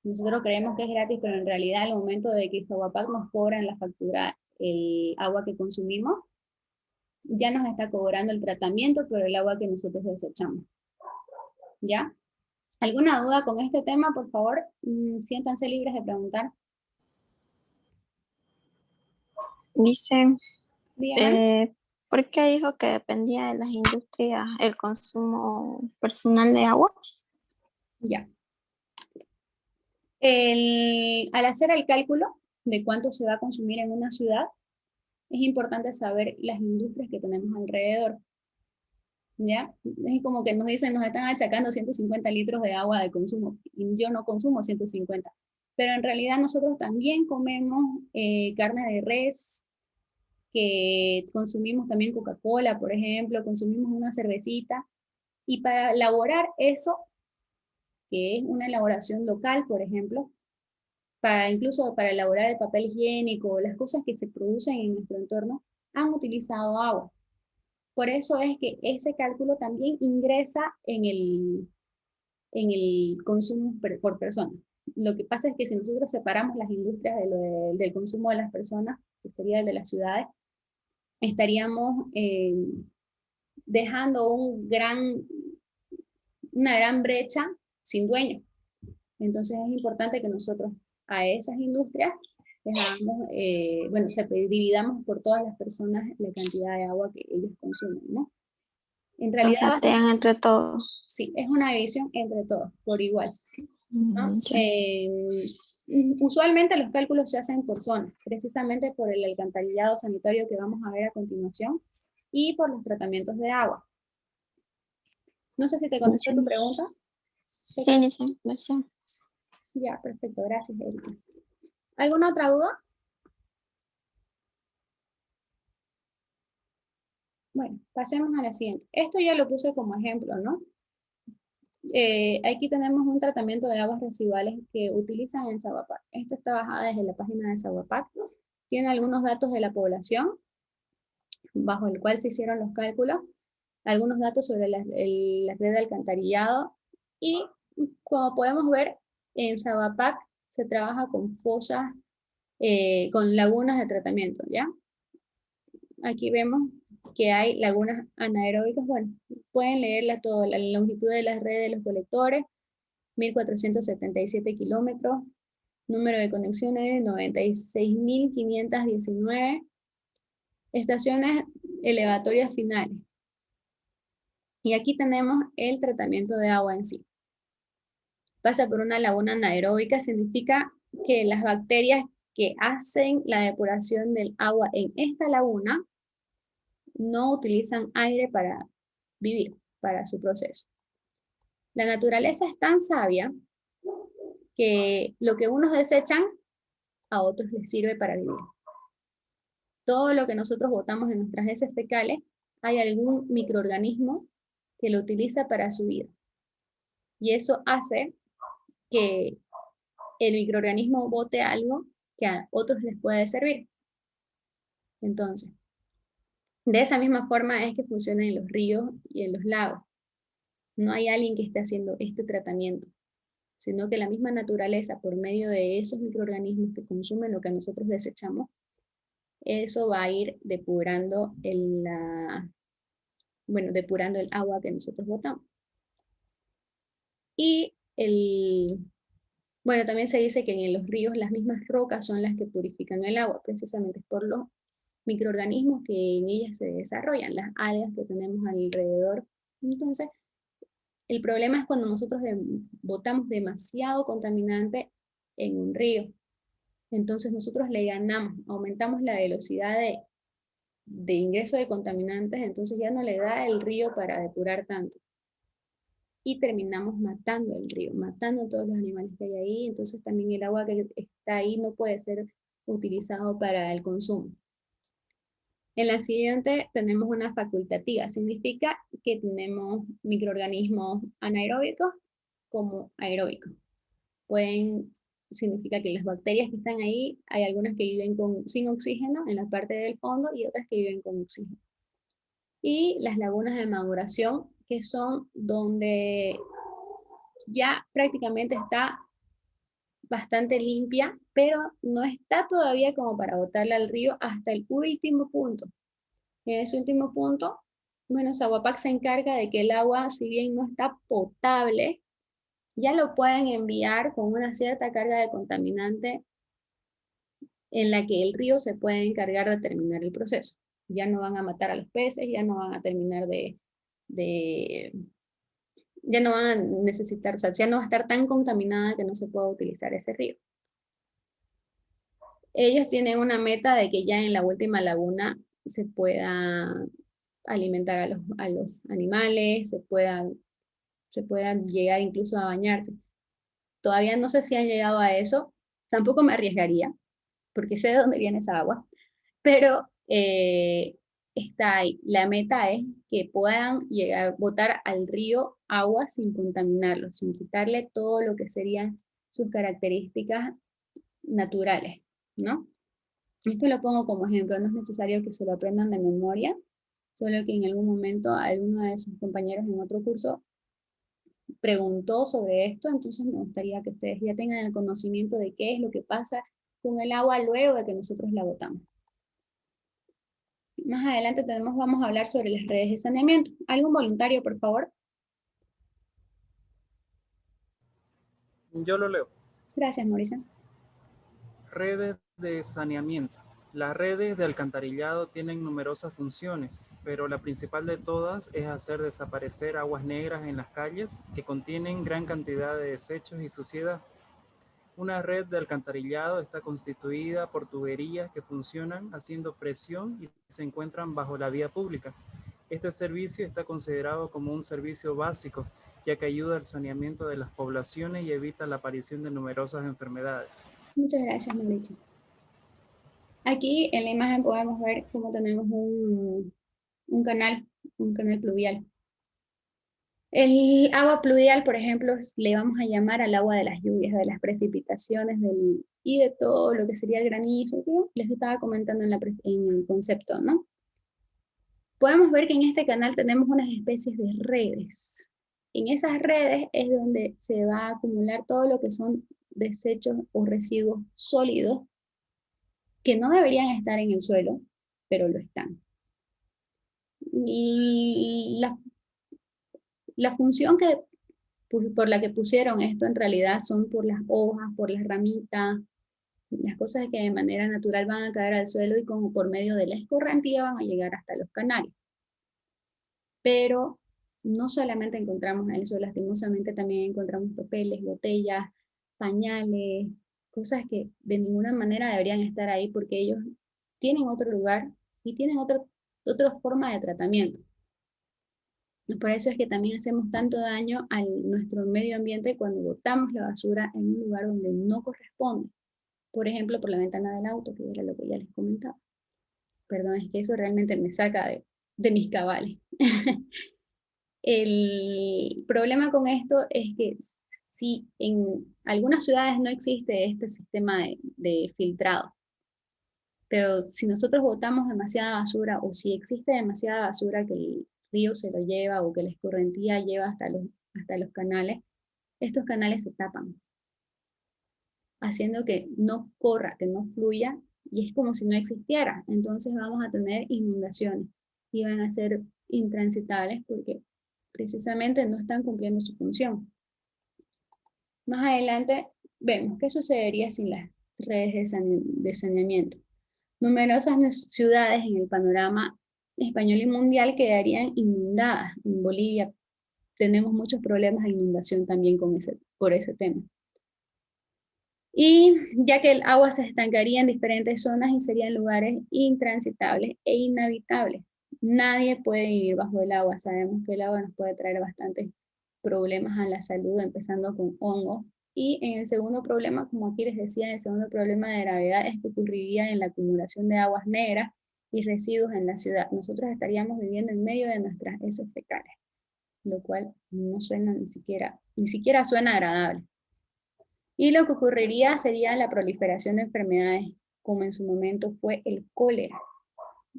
Nosotros creemos que es gratis, pero en realidad al momento de que Saguapac nos cobra en la factura el agua que consumimos, ya nos está cobrando el tratamiento por el agua que nosotros desechamos. ¿Ya? ¿Alguna duda con este tema? Por favor, siéntanse libres de preguntar. Dice, Dígame. ¿por qué dijo que dependía de las industrias el consumo personal de agua? Ya. Al hacer el cálculo de cuánto se va a consumir en una ciudad, es importante saber las industrias que tenemos alrededor. ¿Ya? Es como que nos dicen, nos están achacando 150 litros de agua de consumo, y yo no consumo 150. Pero en realidad nosotros también comemos carne de res, que consumimos también Coca-Cola, por ejemplo, consumimos una cervecita, y para elaborar eso, que es una elaboración local, por ejemplo, incluso para elaborar el papel higiénico, las cosas que se producen en nuestro entorno, han utilizado agua. Por eso es que ese cálculo también ingresa en el consumo por persona. Lo que pasa es que si nosotros separamos las industrias del consumo de las personas, que sería el de las ciudades, estaríamos dejando una gran brecha sin dueño. Entonces es importante que nosotros a esas industrias dividamos por todas las personas la cantidad de agua que ellos consumen, ¿no? En realidad, Reparten entre todos. sí, es una división entre todos, por igual, ¿no? Usualmente los cálculos se hacen por zonas, precisamente por el alcantarillado sanitario que vamos a ver a continuación, y por los tratamientos de agua. No sé si te contesté tu pregunta. Sí, sí. Ya, perfecto, gracias, Erika. ¿Alguna otra duda? Bueno, pasemos a la siguiente. Esto ya lo puse como ejemplo, ¿no? Aquí tenemos un tratamiento de aguas residuales que utilizan en Saguapac. Esto está bajada desde la página de Saguapac. Tiene algunos datos de la población, bajo el cual se hicieron los cálculos, algunos datos sobre la red de alcantarillado, y como podemos ver, en Saguapac se trabaja con fosas, con lagunas de tratamiento, ¿ya? Aquí vemos que hay lagunas anaeróbicas. Bueno, pueden leerla toda, la longitud de la red de los colectores, 1477 kilómetros, número de conexiones 96.519, estaciones elevatorias finales. Y aquí tenemos el tratamiento de agua en sí. Pasa por una laguna anaeróbica, significa que las bacterias que hacen la depuración del agua en esta laguna no utilizan aire para vivir, para su proceso. La naturaleza es tan sabia que lo que unos desechan, a otros les sirve para vivir. Todo lo que nosotros botamos en nuestras heces fecales, hay algún microorganismo que lo utiliza para su vida. Y eso hace que el microorganismo bote algo que a otros les puede servir. Entonces, de esa misma forma es que funciona en los ríos y en los lagos. No hay alguien que esté haciendo este tratamiento, sino que la misma naturaleza, por medio de esos microorganismos que consumen lo que nosotros desechamos, eso va a ir depurando depurando el agua que nosotros botamos. Y también se dice que en los ríos las mismas rocas son las que purifican el agua, precisamente por los microorganismos que en ellas se desarrollan, las algas que tenemos alrededor. Entonces, el problema es cuando nosotros botamos demasiado contaminante en un río. Entonces nosotros le ganamos, aumentamos la velocidad de ingreso de contaminantes, entonces ya no le da el río para depurar tanto. Y terminamos matando el río, matando a todos los animales que hay ahí, entonces también el agua que está ahí no puede ser utilizado para el consumo. En la siguiente tenemos una facultativa, significa que tenemos microorganismos anaeróbicos como aeróbicos. Significa que las bacterias que están ahí, hay algunas que viven sin oxígeno en la parte del fondo y otras que viven con oxígeno. y las lagunas de maduración, que son donde ya prácticamente está bastante limpia, pero no está todavía como para botarla al río hasta el último punto. En ese último punto, bueno, Saguapac se encarga de que el agua, si bien no está potable, ya lo pueden enviar con una cierta carga de contaminante en la que el río se puede encargar de terminar el proceso. Ya no van a matar a los peces, ya no van a terminar ya no van a necesitar, o sea, ya no va a estar tan contaminada que no se pueda utilizar ese río. Ellos tienen una meta de que ya en la última laguna se pueda alimentar a los animales, se puedan llegar incluso a bañarse. Todavía no sé si han llegado a eso, tampoco me arriesgaría, porque sé de dónde viene esa agua, pero está ahí. La meta es que puedan llegar, botar al río agua sin contaminarlo, sin quitarle todo lo que serían sus características naturales, ¿no? Esto lo pongo como ejemplo, no es necesario que se lo aprendan de memoria, solo que en algún momento alguno de sus compañeros en otro curso preguntó sobre esto, entonces me gustaría que ustedes ya tengan el conocimiento de qué es lo que pasa con el agua luego de que nosotros la botamos. Más adelante vamos a hablar sobre las redes de saneamiento. ¿Algún voluntario, por favor? Yo lo leo. Gracias, Mauricio. Redes de saneamiento. Las redes de alcantarillado tienen numerosas funciones, pero la principal de todas es hacer desaparecer aguas negras en las calles que contienen gran cantidad de desechos y suciedad. Una red de alcantarillado está constituida por tuberías que funcionan haciendo presión y se encuentran bajo la vía pública. Este servicio está considerado como un servicio básico, ya que ayuda al saneamiento de las poblaciones y evita la aparición de numerosas enfermedades. Muchas gracias, Mauricio. Aquí en la imagen podemos ver cómo tenemos un canal pluvial. El agua pluvial, por ejemplo, le vamos a llamar al agua de las lluvias, de las precipitaciones y de todo lo que sería el granizo, que les estaba comentando en el concepto, ¿no? Podemos ver que en este canal tenemos unas especies de redes. En esas redes es donde se va a acumular todo lo que son desechos o residuos sólidos que no deberían estar en el suelo, pero lo están. Y la función por la que pusieron esto en realidad son por las hojas, por las ramitas, las cosas que de manera natural van a caer al suelo y como por medio de la escorrentía van a llegar hasta los canales. Pero no solamente encontramos eso, lastimosamente también encontramos papeles, botellas, pañales, cosas que de ninguna manera deberían estar ahí porque ellos tienen otro lugar y tienen otra forma de tratamiento. Por eso es que también hacemos tanto daño a nuestro medio ambiente cuando botamos la basura en un lugar donde no corresponde. Por ejemplo, por la ventana del auto, que era lo que ya les comentaba. Perdón, es que eso realmente me saca de mis cabales. El problema con esto es que si en algunas ciudades no existe este sistema de filtrado, pero si nosotros botamos demasiada basura o si existe demasiada basura que el río se lo lleva o que la escorrentía lleva hasta los canales, estos canales se tapan, haciendo que no corra, que no fluya, y es como si no existiera. Entonces vamos a tener inundaciones y van a ser intransitables porque precisamente no están cumpliendo su función. Más adelante vemos qué sucedería sin las redes de saneamiento. Numerosas ciudades en el panorama español y mundial quedarían inundadas. En Bolivia tenemos muchos problemas de inundación también por ese tema. Y ya que el agua se estancaría en diferentes zonas y serían lugares intransitables e inhabitables. Nadie puede vivir bajo el agua. Sabemos que el agua nos puede traer bastantes problemas a la salud, empezando con hongos. Y en el segundo problema, como aquí les decía, el segundo problema de gravedad es que ocurriría en la acumulación de aguas negras y residuos en la ciudad. Nosotros estaríamos viviendo en medio de nuestras heces fecales, lo cual no suena ni siquiera suena agradable. Y lo que ocurriría sería la proliferación de enfermedades, como en su momento fue el cólera.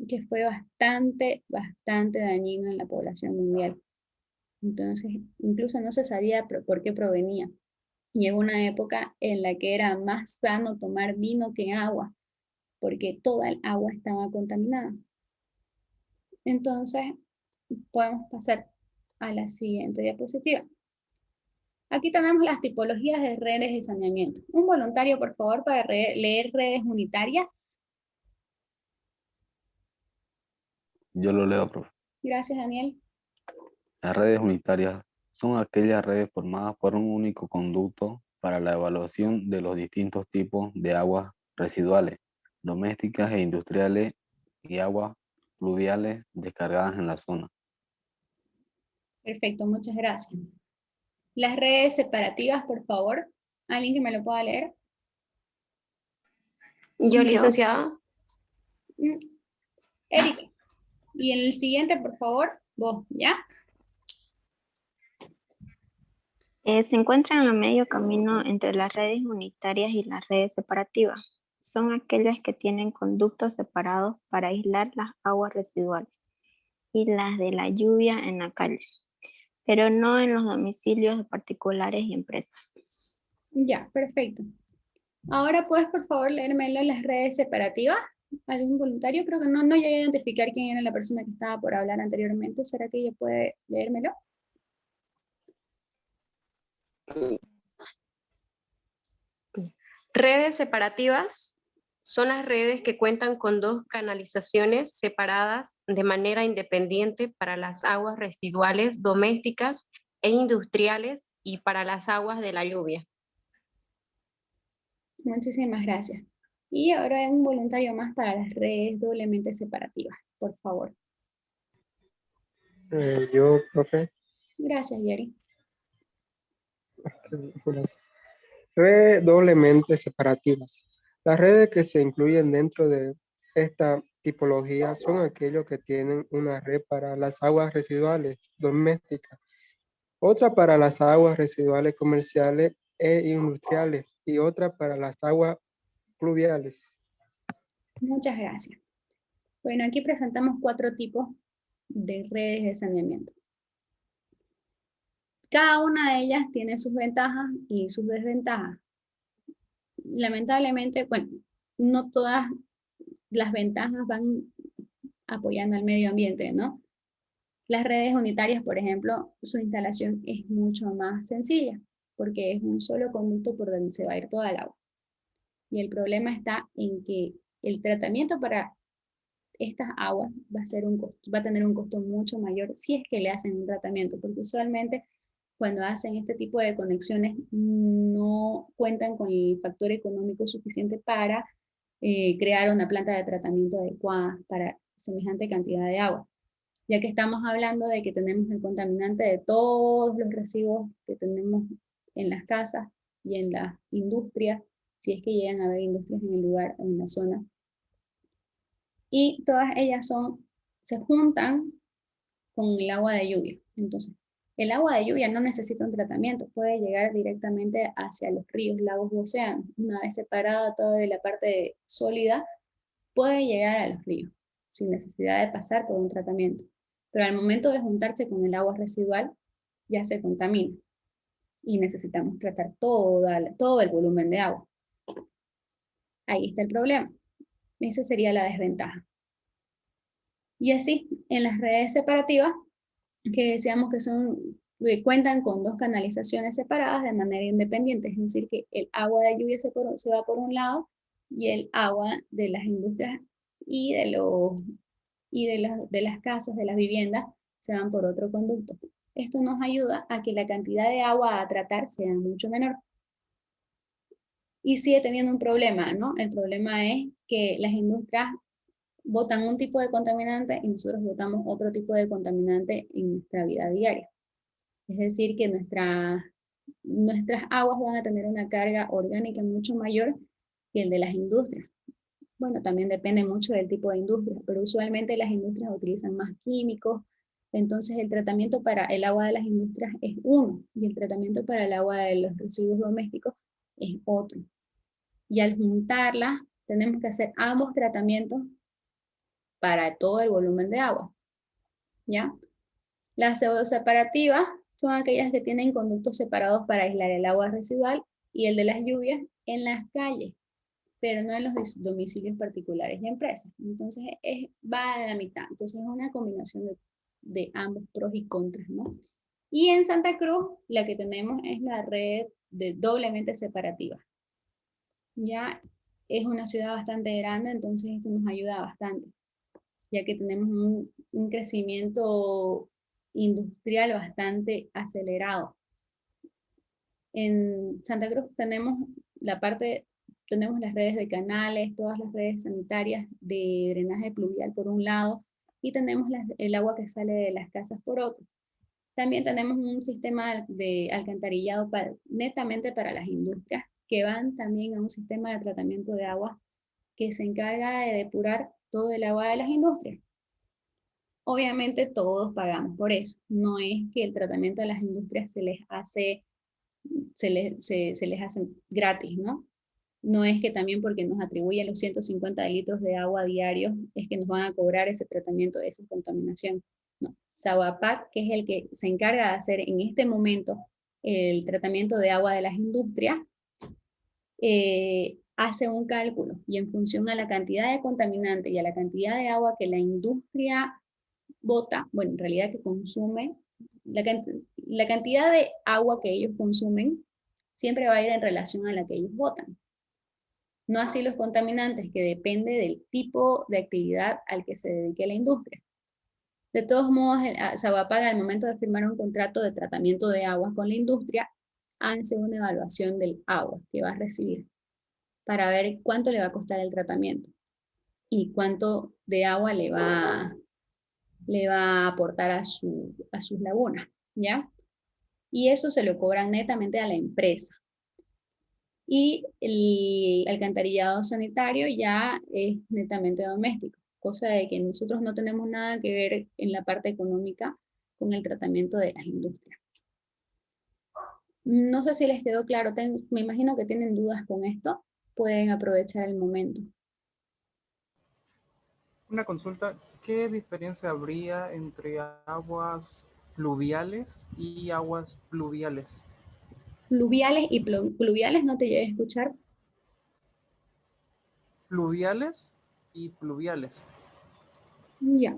que fue bastante dañino en la población mundial. Entonces, incluso no se sabía por qué provenía. Llegó una época en la que era más sano tomar vino que agua, porque toda el agua estaba contaminada. Entonces, podemos pasar a la siguiente diapositiva. Aquí tenemos las tipologías de redes de saneamiento. Un voluntario, por favor, para leer redes unitarias. Yo lo leo, profe. Gracias, Daniel. Las redes unitarias son aquellas redes formadas por un único conducto para la evaluación de los distintos tipos de aguas residuales, domésticas e industriales y aguas pluviales descargadas en la zona. Perfecto, muchas gracias. Las redes separativas, por favor. ¿Alguien que me lo pueda leer? Yo, licenciada. Erika. Y en el siguiente, por favor, vos, ¿ya? Se encuentran a medio camino entre las redes unitarias y las redes separativas. Son aquellas que tienen conductos separados para aislar las aguas residuales y las de la lluvia en la calle, pero no en los domicilios de particulares y empresas. Ya, perfecto. Ahora, ¿puedes, por favor, leérmelo las redes separativas? ¿Algún voluntario? Creo que no llegué a identificar quién era la persona que estaba por hablar anteriormente. ¿Será que ella puede leérmelo? Redes separativas son las redes que cuentan con dos canalizaciones separadas de manera independiente para las aguas residuales domésticas e industriales y para las aguas de la lluvia. Muchísimas gracias. Y ahora hay un voluntario más para las redes doblemente separativas, por favor. Yo, profe. Gracias, Yeri. Gracias. Redes doblemente separativas. Las redes que se incluyen dentro de esta tipología son aquellos que tienen una red para las aguas residuales domésticas, otra para las aguas residuales comerciales e industriales y otra para las aguas pluviales. Muchas gracias. Bueno, aquí presentamos 4 tipos de redes de saneamiento. Cada una de ellas tiene sus ventajas y sus desventajas. Lamentablemente, bueno, no todas las ventajas van apoyando al medio ambiente, ¿no? Las redes unitarias, por ejemplo, su instalación es mucho más sencilla, porque es un solo conducto por donde se va a ir toda el agua. Y el problema está en que el tratamiento para estas aguas va a tener un costo mucho mayor si es que le hacen un tratamiento, porque usualmente cuando hacen este tipo de conexiones no cuentan con el factor económico suficiente para crear una planta de tratamiento adecuada para semejante cantidad de agua, ya que estamos hablando de que tenemos el contaminante de todos los residuos que tenemos en las casas y en las industrias, si es que llegan a haber industrias en el lugar o en la zona. Y todas ellas se juntan con el agua de lluvia. Entonces, el agua de lluvia no necesita un tratamiento, puede llegar directamente hacia los ríos, lagos u océanos. Una vez separada toda de la parte sólida, puede llegar a los ríos, sin necesidad de pasar por un tratamiento. Pero al momento de juntarse con el agua residual, ya se contamina. Y necesitamos tratar todo el volumen de agua. Ahí está el problema. Esa sería la desventaja. Y así, en las redes separativas, que decíamos que cuentan con 2 canalizaciones separadas de manera independiente, es decir, que el agua de lluvia se va por un lado y el agua de las industrias y de las casas, de las viviendas, se van por otro conducto. Esto nos ayuda a que la cantidad de agua a tratar sea mucho menor. Y sigue teniendo un problema, ¿no? El problema es que las industrias botan un tipo de contaminante y nosotros botamos otro tipo de contaminante en nuestra vida diaria. Es decir, que nuestras aguas van a tener una carga orgánica mucho mayor que el de las industrias. Bueno, también depende mucho del tipo de industria, pero usualmente las industrias utilizan más químicos, entonces el tratamiento para el agua de las industrias es uno, y el tratamiento para el agua de los residuos domésticos es otro. Y al juntarlas, tenemos que hacer ambos tratamientos para todo el volumen de agua, ¿ya? Las pseudoseparativas son aquellas que tienen conductos separados para aislar el agua residual y el de las lluvias en las calles, pero no en los domicilios particulares y empresas. Entonces, va a la mitad. Entonces, es una combinación de ambos pros y contras, ¿no? Y en Santa Cruz, la que tenemos es la red de doblemente separativa. Ya es una ciudad bastante grande, entonces esto nos ayuda bastante, ya que tenemos un crecimiento industrial bastante acelerado. En Santa Cruz tenemos tenemos las redes de canales, todas las redes sanitarias de drenaje pluvial por un lado, y tenemos el agua que sale de las casas por otro. También tenemos un sistema de alcantarillado netamente para las industrias, que van también a un sistema de tratamiento de agua que se encarga de depurar todo el agua de las industrias. Obviamente todos pagamos por eso. No es que el tratamiento de las industrias se les hace gratis, ¿no? No es que también porque nos atribuyen los 150 litros de agua diarios es que nos van a cobrar ese tratamiento de esa contaminación. No. Saguapac, que es el que se encarga de hacer en este momento el tratamiento de agua de las industrias, hace un cálculo y en función a la cantidad de contaminante y a la cantidad de agua que la industria bota, bueno, en realidad que consume, la cantidad de agua que ellos consumen siempre va a ir en relación a la que ellos botan. No así los contaminantes, que depende del tipo de actividad al que se dedique la industria. De todos modos, Saguapac al momento de firmar un contrato de tratamiento de agua con la industria, hace una evaluación del agua que va a recibir para ver cuánto le va a costar el tratamiento y cuánto de agua le va a aportar a sus lagunas, ¿ya? Y eso se lo cobran netamente a la empresa. Y el alcantarillado sanitario ya es netamente doméstico, cosa de que nosotros no tenemos nada que ver en la parte económica con el tratamiento de las industrias. No sé si les quedó claro, me imagino que tienen dudas con esto, pueden aprovechar el momento. Una consulta, ¿qué diferencia habría entre aguas fluviales y aguas pluviales? Fluviales y pluviales, no te llegué a escuchar. Fluviales y pluviales. Ya,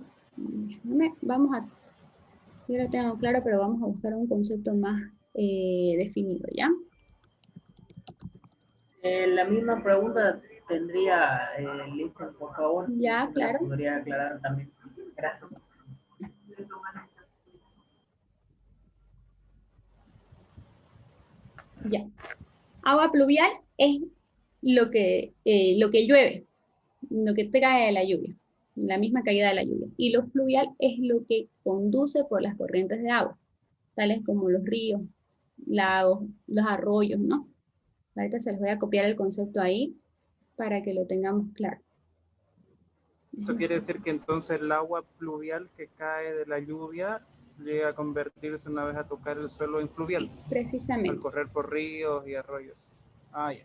yo lo tengo claro, pero vamos a buscar un concepto más definido, ¿ya? La misma pregunta tendría, Listen, por favor. Ya, claro. Podría aclarar también. Gracias. Ya. Agua pluvial es lo que llueve, lo que trae de la lluvia, la misma caída de la lluvia. Y lo fluvial es lo que conduce por las corrientes de agua, tales como los ríos, lagos, los arroyos, ¿no? Ahorita se les voy a copiar el concepto ahí para que lo tengamos claro. Eso quiere decir que entonces el agua pluvial que cae de la lluvia llega a convertirse una vez a tocar el suelo en fluvial. Precisamente. Al correr por ríos y arroyos. Ah, ya.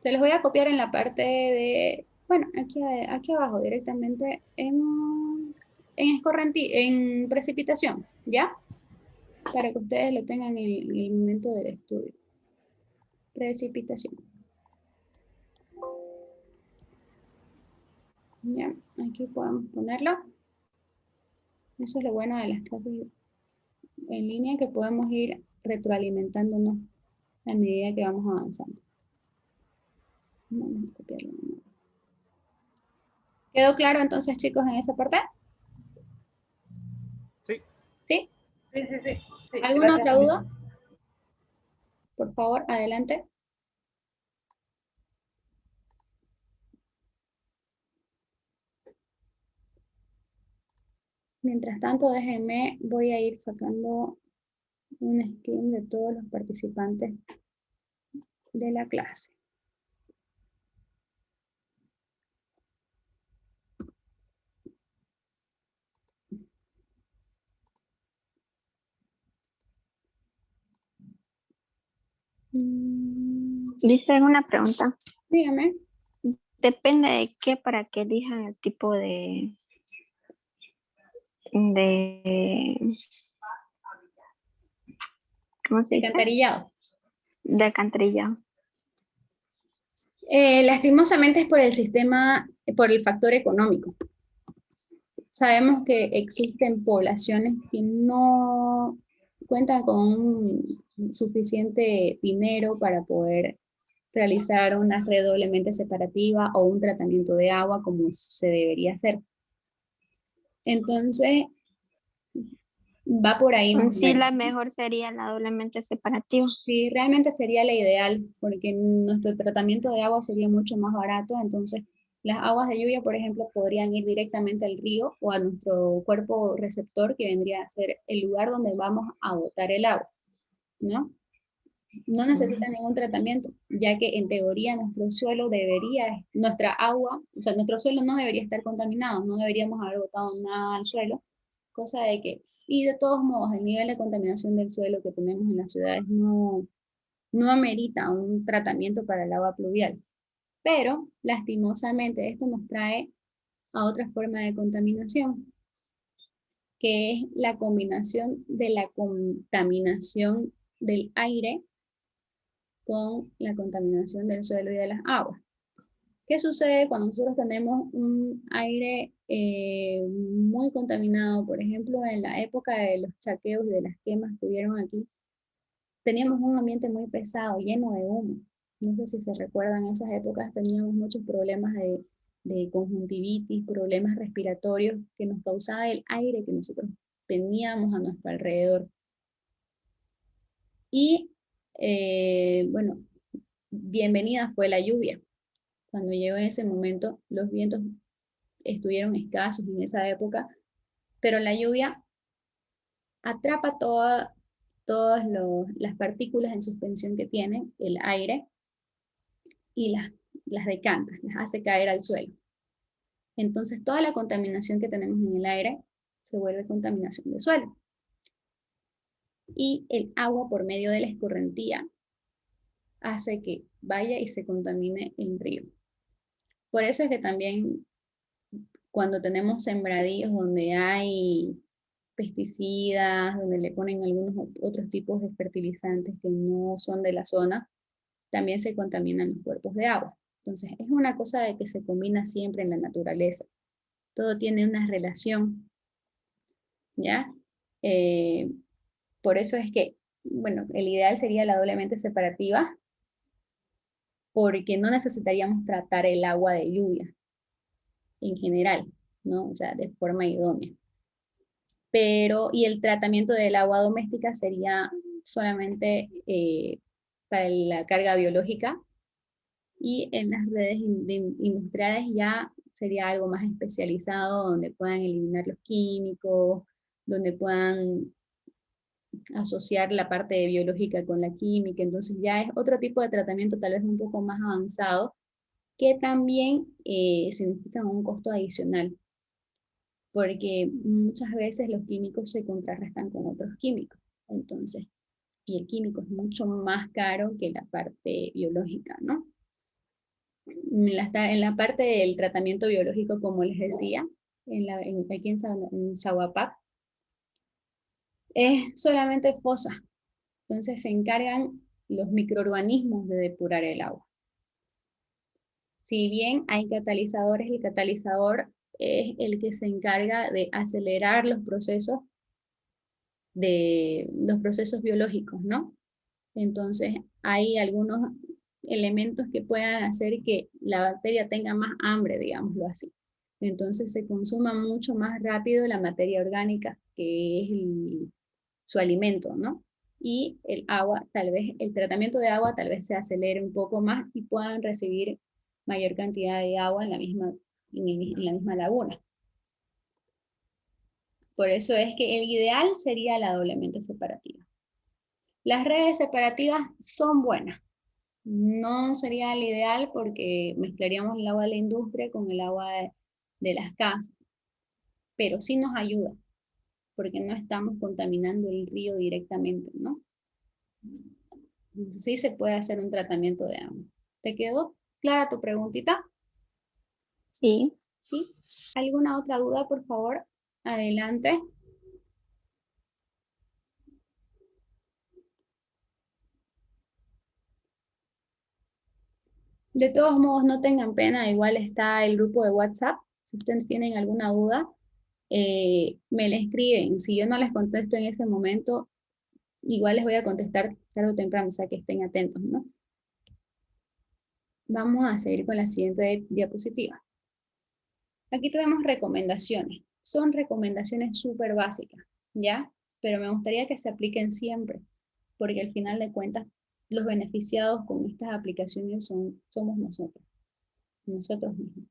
Se los voy a copiar en la parte de, bueno, aquí abajo directamente en precipitación, ¿ya? Para que ustedes lo tengan en el momento del estudio. Precipitación. Ya, aquí podemos ponerlo. Eso es lo bueno de las clases en línea, que podemos ir retroalimentándonos a medida que vamos avanzando. Vamos a copiarlo. ¿Quedó claro entonces, chicos, en esa parte? Sí. ¿Sí? Sí. ¿Alguna otra duda? Por favor, adelante. Mientras tanto, déjenme, voy a ir sacando un screen de todos los participantes de la clase. Dice una pregunta. Dígame. Depende de qué para que elijan el tipo de de, ¿cómo se dice? Alcantarillado. De alcantarillado. Lastimosamente es por el sistema, por el factor económico. Sabemos que existen poblaciones que no cuentan con un suficiente dinero para poder realizar una red doblemente separativa o un tratamiento de agua como se debería hacer. Entonces, va por ahí más o Sí, menos. la mejor sería la doblemente separativa. Sí, realmente sería la ideal, porque nuestro tratamiento de agua sería mucho más barato, entonces las aguas de lluvia, por ejemplo, podrían ir directamente al río o a nuestro cuerpo receptor, que vendría a ser el lugar donde vamos a botar el agua, ¿no? No necesita ningún tratamiento, ya que en teoría nuestro suelo debería, nuestra agua, o sea, nuestro suelo no debería estar contaminado, no deberíamos haber botado nada al suelo, cosa de que, y de todos modos, el nivel de contaminación del suelo que tenemos en las ciudades no amerita un tratamiento para el agua pluvial. Pero, lastimosamente, esto nos trae a otra forma de contaminación, que es la combinación de la contaminación del aire con la contaminación del suelo y de las aguas. ¿Qué sucede cuando nosotros tenemos un aire muy contaminado? Por ejemplo, en la época de los chaqueos y de las quemas que hubieron aquí, teníamos un ambiente muy pesado, lleno de humo. No sé si se recuerdan esas épocas, teníamos muchos problemas de conjuntivitis, problemas respiratorios que nos causaba el aire que nosotros teníamos a nuestro alrededor. Y bueno, bienvenida fue la lluvia. Cuando llegó en ese momento, los vientos estuvieron escasos en esa época, pero la lluvia atrapa todas las partículas en suspensión que tiene el aire y las decanta, las hace caer al suelo. Entonces toda la contaminación que tenemos en el aire se vuelve contaminación del suelo. Y el agua por medio de la escorrentía hace que vaya y se contamine el río. Por eso es que también cuando tenemos sembradíos donde hay pesticidas, donde le ponen algunos otros tipos de fertilizantes que no son de la zona, también se contaminan los cuerpos de agua. Entonces, es una cosa de que se combina siempre en la naturaleza. Todo tiene una relación, ¿ya? Por eso es que, bueno, el ideal sería la doblemente separativa, porque no necesitaríamos tratar el agua de lluvia en general, ¿no? O sea, de forma idónea. Pero, y el tratamiento del agua doméstica sería solamente para la carga biológica, y en las redes industriales ya sería algo más especializado, donde puedan eliminar los químicos, donde puedan asociar la parte biológica con la química, entonces ya es otro tipo de tratamiento tal vez un poco más avanzado, que también significa un costo adicional, porque muchas veces los químicos se contrarrestan con otros químicos, entonces, y el químico es mucho más caro que la parte biológica, ¿no? En la parte del tratamiento biológico, como les decía, aquí en Zahuapac, es solamente fosa. Entonces se encargan los microorganismos de depurar el agua. Si bien hay catalizadores, el catalizador es el que se encarga de acelerar los procesos biológicos, ¿no? Entonces hay algunos elementos que puedan hacer que la bacteria tenga más hambre, digámoslo así. Entonces se consuma mucho más rápido la materia orgánica, que es su alimento, ¿no? Y el agua, tal vez, el tratamiento de agua tal vez se acelere un poco más y puedan recibir mayor cantidad de agua en la misma laguna. Por eso es que el ideal sería la doblemente separativa. Las redes separativas son buenas. No sería el ideal porque mezclaríamos el agua de la industria con el agua de las casas, pero sí nos ayuda, porque no estamos contaminando el río directamente, ¿no? Sí se puede hacer un tratamiento de agua. ¿Te quedó clara tu preguntita? Sí. ¿Sí? ¿Alguna otra duda, por favor? Adelante. De todos modos, no tengan pena, igual está el grupo de WhatsApp. Si ustedes tienen alguna duda, me la escriben. Si yo no les contesto en ese momento, igual les voy a contestar tarde o temprano, o sea que estén atentos, ¿no? Vamos a seguir con la siguiente diapositiva. Aquí tenemos recomendaciones. Son recomendaciones súper básicas, ¿ya? Pero me gustaría que se apliquen siempre, porque al final de cuentas, los beneficiados con estas aplicaciones somos nosotros mismos.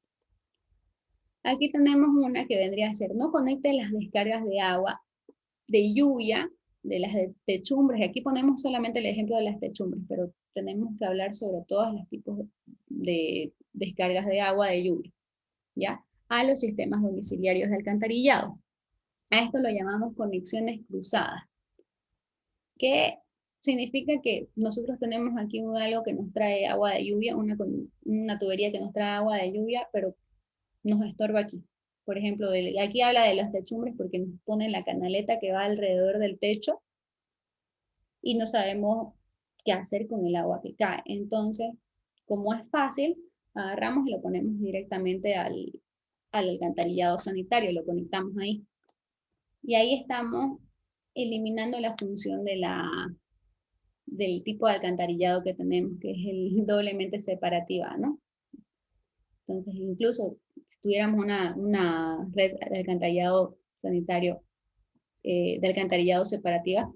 Aquí tenemos una que vendría a ser, no conecte las descargas de agua, de lluvia, de las de techumbres. Aquí ponemos solamente el ejemplo de las techumbres, pero tenemos que hablar sobre todos los tipos de descargas de agua de lluvia, ¿ya? A los sistemas domiciliarios de alcantarillado. A esto lo llamamos conexiones cruzadas, que significa que nosotros tenemos aquí algo que nos trae agua de lluvia, una tubería que nos trae agua de lluvia, pero nos estorba aquí. Por ejemplo, aquí habla de las techumbres porque nos ponen la canaleta que va alrededor del techo y no sabemos qué hacer con el agua que cae. Entonces, como es fácil, agarramos y lo ponemos directamente al alcantarillado sanitario, lo conectamos ahí. Y ahí estamos eliminando la función del tipo de alcantarillado que tenemos, que es el doblemente separativa, ¿no? Entonces, incluso si tuviéramos una red de alcantarillado sanitario, de alcantarillado separativa,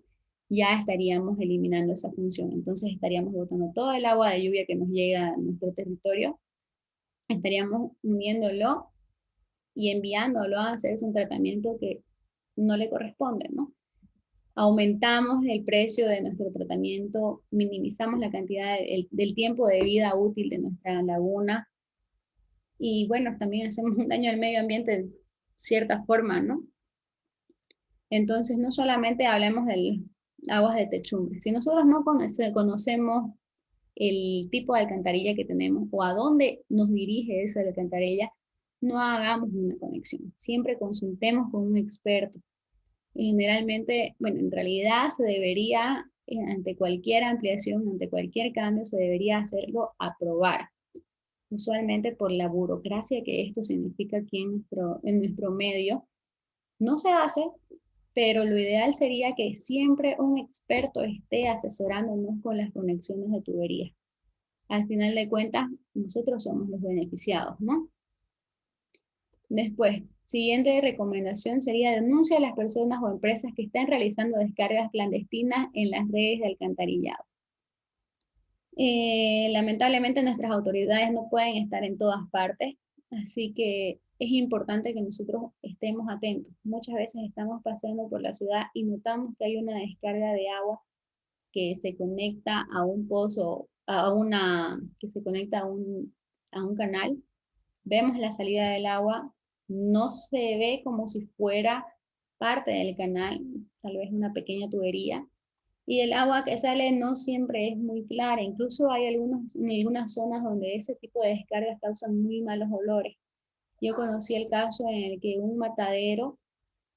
ya estaríamos eliminando esa función. Entonces estaríamos botando todo el agua de lluvia que nos llega a nuestro territorio, estaríamos uniéndolo y enviándolo a hacerse un tratamiento que no le corresponde, ¿no? Aumentamos el precio de nuestro tratamiento, minimizamos la cantidad del tiempo de vida útil de nuestra laguna, y bueno, también hacemos un daño al medio ambiente de cierta forma, ¿no? Entonces, no solamente hablemos de aguas de techumbre. Si nosotros no conocemos el tipo de alcantarilla que tenemos o a dónde nos dirige esa alcantarilla, no hagamos una conexión. Siempre consultemos con un experto. Y generalmente, bueno, en realidad se debería, ante cualquier ampliación, ante cualquier cambio, se debería hacerlo aprobar. Usualmente por la burocracia que esto significa aquí en nuestro medio, no se hace, pero lo ideal sería que siempre un experto esté asesorándonos con las conexiones de tubería. Al final de cuentas, nosotros somos los beneficiados, ¿no? Después, siguiente recomendación sería denuncia a las personas o empresas que están realizando descargas clandestinas en las redes de alcantarillado. Lamentablemente nuestras autoridades no pueden estar en todas partes, así que es importante que nosotros estemos atentos. Muchas veces estamos paseando por la ciudad y notamos que hay una descarga de agua que se conecta a un pozo, que se conecta a un canal. Vemos la salida del agua, no se ve como si fuera parte del canal, tal vez una pequeña tubería, y el agua que sale no siempre es muy clara. Incluso hay algunas zonas donde ese tipo de descargas causan muy malos olores. Yo conocí el caso en el que un matadero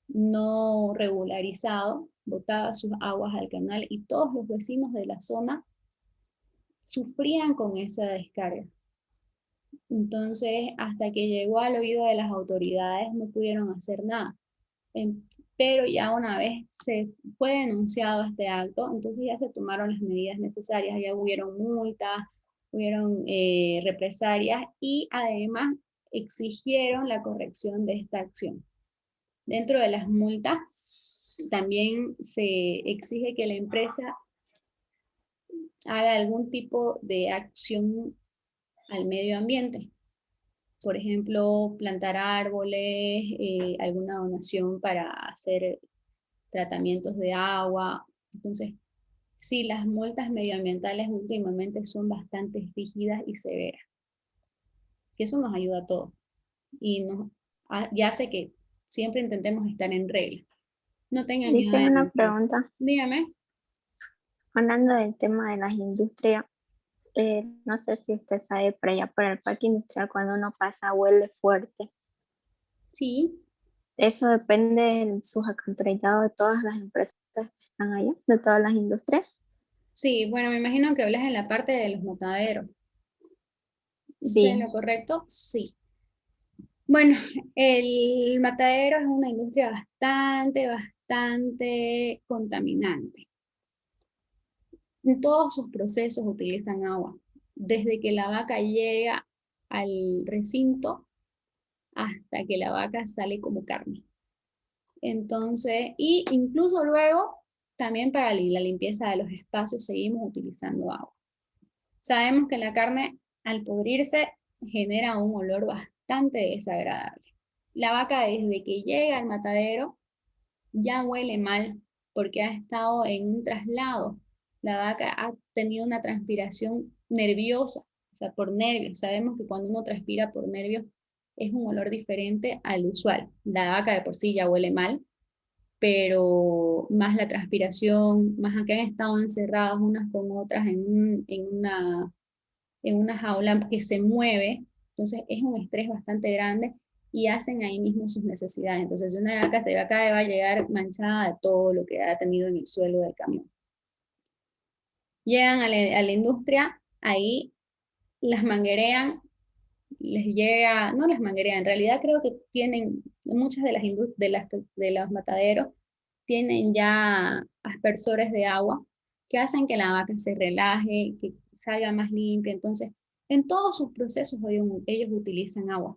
no regularizado botaba sus aguas al canal y todos los vecinos de la zona sufrían con esa descarga. Entonces, hasta que llegó al oído de las autoridades, no pudieron hacer nada. Pero ya una vez se fue denunciado este acto, entonces ya se tomaron las medidas necesarias, ya hubieron multas, hubieron represalias y además exigieron la corrección de esta acción. Dentro de las multas, también se exige que la empresa haga algún tipo de acción al medio ambiente. Por ejemplo, plantar árboles, alguna donación para hacer tratamientos de agua. Entonces, sí, las multas medioambientales últimamente son bastante rígidas y severas. Que eso nos ayuda a todos. Y hace que siempre intentemos estar en regla. No tengan miedo. Dice una pregunta. Dígame. Hablando del tema de las industrias, no sé si usted sabe, pero allá por el parque industrial cuando uno pasa huele fuerte. Sí, Eso depende del subalcantarillado de todas las empresas que están allá, de todas las industrias. Sí, bueno, me imagino que hablas en la parte de los mataderos. ¿Estoy en Sí, lo correcto? Sí. Bueno, el matadero es una industria bastante contaminante. En todos sus procesos utilizan agua. Desde que la vaca llega al recinto hasta que la vaca sale como carne. Entonces, y incluso luego, también para la limpieza de los espacios seguimos utilizando agua. Sabemos que la carne, al pudrirse, genera un olor bastante desagradable. La vaca desde que llega al matadero ya huele mal porque ha estado en un traslado. La vaca ha tenido una transpiración nerviosa, o sea, por nervios. Sabemos que cuando uno transpira por nervios es un olor diferente al usual. La vaca de por sí ya huele mal, pero más la transpiración, más a que han estado encerradas unas con otras en una jaula que se mueve, entonces es un estrés bastante grande y hacen ahí mismo sus necesidades. Entonces, si una vaca se va a caer, va a llegar manchada de todo lo que ha tenido en el suelo del camión. Llegan a la industria, ahí las manguerean, les llega, no las manguerean, en realidad creo que tienen, muchas de de los mataderos tienen ya aspersores de agua que hacen que la vaca se relaje, que salga más limpia. Entonces, en todos sus procesos ellos utilizan agua.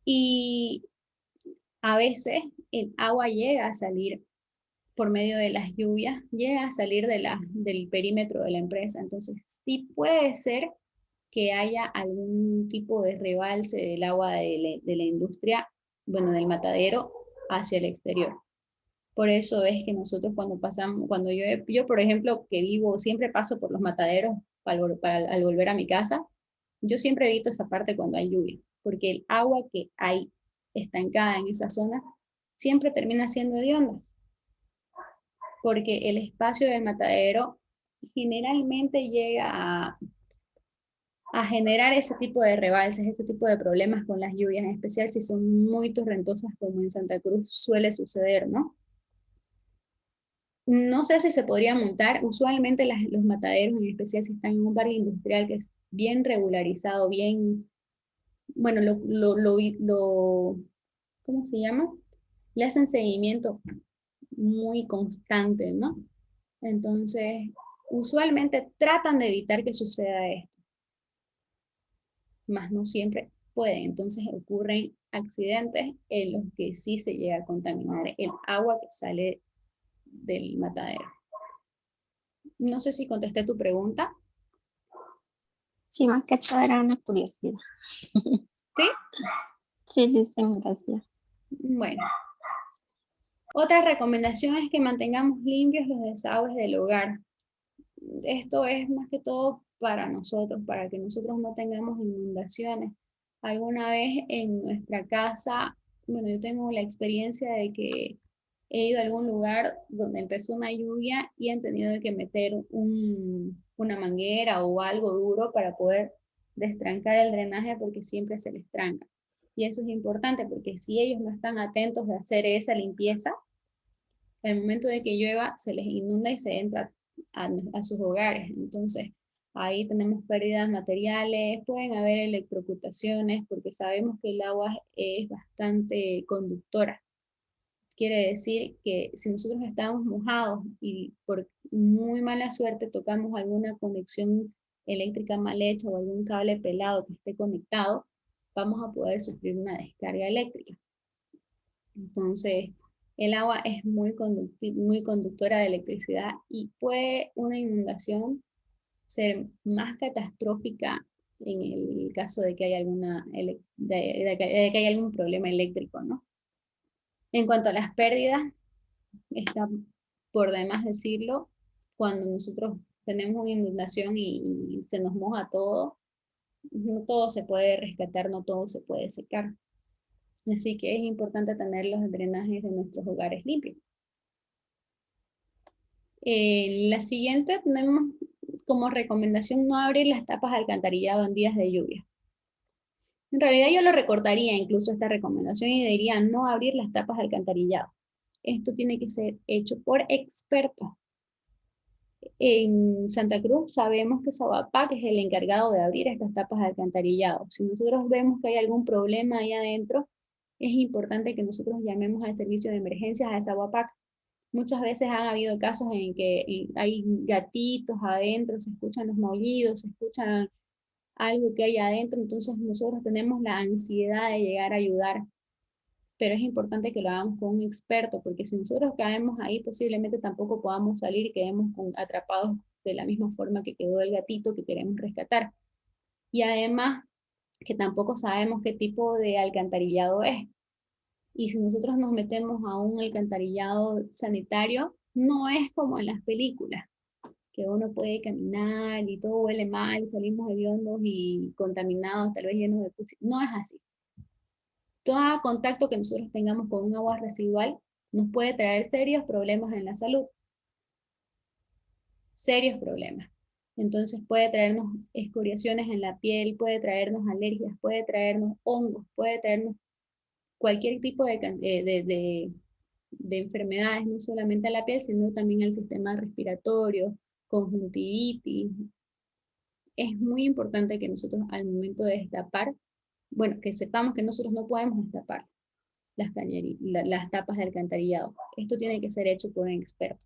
Y a veces el agua llega a salir por medio de las lluvias, llega a salir del perímetro de la empresa. Entonces, sí puede ser que haya algún tipo de rebalse del agua de la industria, bueno, del matadero, hacia el exterior. Por eso es que nosotros cuando pasamos, cuando yo por ejemplo, que vivo, siempre paso por los mataderos al volver a mi casa, yo siempre evito esa parte cuando hay lluvia, porque el agua que hay estancada en esa zona siempre termina siendo hedionda, porque el espacio del matadero generalmente llega a generar ese tipo de rebalses, ese tipo de problemas con las lluvias, en especial si son muy torrentosas como en Santa Cruz suele suceder, ¿no? No sé si se podría multar. Usualmente los mataderos, en especial si están en un parque industrial que es bien regularizado, bien, bueno, ¿cómo se llama? Le hacen seguimiento muy constante, ¿no? Entonces, usualmente tratan de evitar que suceda esto, mas no siempre pueden. Entonces ocurren accidentes en los que sí se llega a contaminar el agua que sale del matadero. No sé si contesté tu pregunta. sí, más que todo era una curiosidad. ¿Sí? Sí, dicen gracias. Bueno. Otra recomendación es que mantengamos limpios los desagües del hogar. Esto es más que todo para nosotros, para que nosotros no tengamos inundaciones. Alguna vez en nuestra casa, bueno, yo tengo la experiencia de que he ido a algún lugar donde empezó una lluvia y han tenido que meter una manguera o algo duro para poder destrancar el drenaje porque siempre se les tranca. Y eso es importante porque si ellos no están atentos de hacer esa limpieza, al momento de que llueva se les inunda y se entra a sus hogares. Entonces, ahí tenemos pérdidas materiales, pueden haber electrocutaciones porque sabemos que el agua es bastante conductora. Quiere decir que si nosotros estamos mojados y por muy mala suerte tocamos alguna conexión eléctrica mal hecha o algún cable pelado que esté conectado, vamos a poder sufrir una descarga eléctrica. Entonces, el agua es muy conductora de electricidad y puede una inundación ser más catastrófica en el caso de que haya de que haya algún problema eléctrico, ¿no? En cuanto a las pérdidas, está por demás decirlo, cuando nosotros tenemos una inundación y se nos moja todo, no todo se puede rescatar, no todo se puede secar. Así que es importante tener los drenajes de nuestros hogares limpios. La siguiente tenemos como recomendación no abrir las tapas de alcantarillado en días de lluvia. En realidad yo lo recortaría incluso esta recomendación y diría no abrir las tapas de alcantarillado. Esto tiene que ser hecho por expertos. En Santa Cruz sabemos que Sabapac es el encargado de abrir estas tapas de alcantarillado. Si nosotros vemos que hay algún problema ahí adentro, es importante que nosotros llamemos al servicio de emergencias de Sabapac. Muchas veces han habido casos en que hay gatitos adentro, se escuchan los maullidos, se escuchan algo que hay adentro, entonces nosotros tenemos la ansiedad de llegar a ayudar, pero es importante que lo hagamos con un experto, porque si nosotros caemos ahí, posiblemente tampoco podamos salir y quedemos atrapados de la misma forma que quedó el gatito que queremos rescatar. Y además, que tampoco sabemos qué tipo de alcantarillado es. Y si nosotros nos metemos a un alcantarillado sanitario, no es como en las películas, que uno puede caminar y todo huele mal, salimos hediondos y contaminados, tal vez llenos de pus. No es así. Todo contacto que nosotros tengamos con un agua residual nos puede traer serios problemas en la salud. Serios problemas. Entonces puede traernos escoriaciones en la piel, puede traernos alergias, puede traernos hongos, puede traernos cualquier tipo de enfermedades, no solamente a la piel, sino también al sistema respiratorio, conjuntivitis. Es muy importante que nosotros al momento de destapar, bueno, que sepamos que nosotros no podemos destapar las tapas de alcantarillado. Esto tiene que ser hecho por un experto.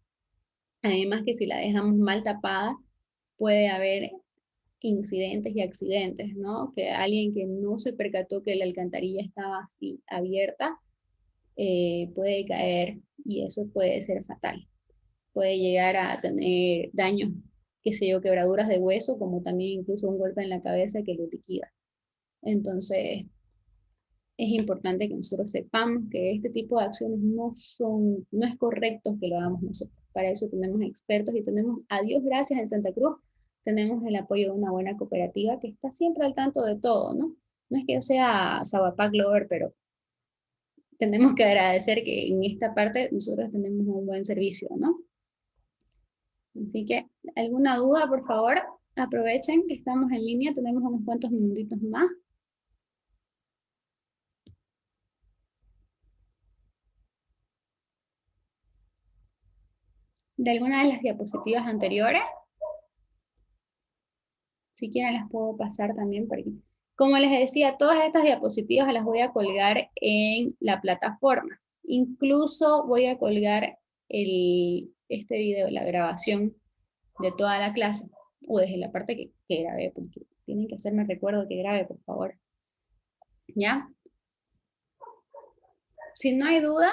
Además que si la dejamos mal tapada, puede haber incidentes y accidentes, ¿no? Que alguien que no se percató que la alcantarilla estaba así abierta, puede caer y eso puede ser fatal. Puede llegar a tener daños, qué sé yo, quebraduras de hueso, como también incluso un golpe en la cabeza que lo liquida. Entonces, es importante que nosotros sepamos que este tipo de acciones no es correcto que lo hagamos nosotros. Para eso tenemos expertos y tenemos, a Dios gracias, en Santa Cruz, tenemos el apoyo de una buena cooperativa que está siempre al tanto de todo, ¿no? No es que yo sea Sabapac Lover, pero tenemos que agradecer que en esta parte nosotros tenemos un buen servicio, ¿no? Así que, ¿alguna duda, por favor? Aprovechen que estamos en línea, tenemos unos cuantos minutitos más. De alguna de las diapositivas anteriores. Si quieren las puedo pasar también por aquí. Como les decía, todas estas diapositivas las voy a colgar en la plataforma. Incluso voy a colgar este video, la grabación de toda la clase, o desde la parte que grabé, porque tienen que hacerme recuerdo que grabe, por favor. ¿Ya? Si no hay dudas,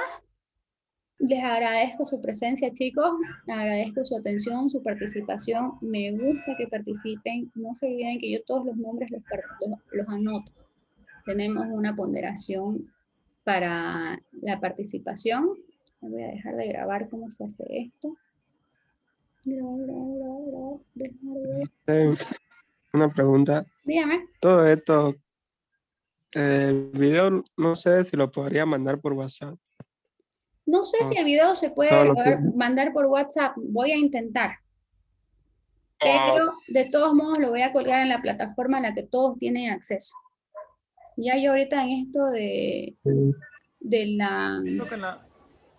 les agradezco su presencia, chicos. Agradezco su atención, su participación. Me gusta que participen. No se olviden que yo todos los nombres los anoto. Tenemos una ponderación para la participación. Voy a dejar de grabar cómo se hace esto. Una pregunta. Dígame. Todo esto, el video, no sé si lo podría mandar por WhatsApp. No sé si el video se puede mandar por WhatsApp. Voy a intentar. Pero de todos modos lo voy a colgar en la plataforma a la que todos tienen acceso. Ya yo ahorita en esto de la...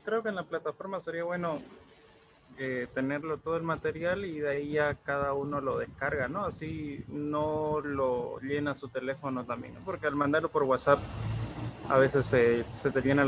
Creo que en la plataforma sería bueno tenerlo todo el material y de ahí ya cada uno lo descarga, ¿no? Así no lo llena su teléfono también, ¿no? Porque al mandarlo por WhatsApp a veces se te llena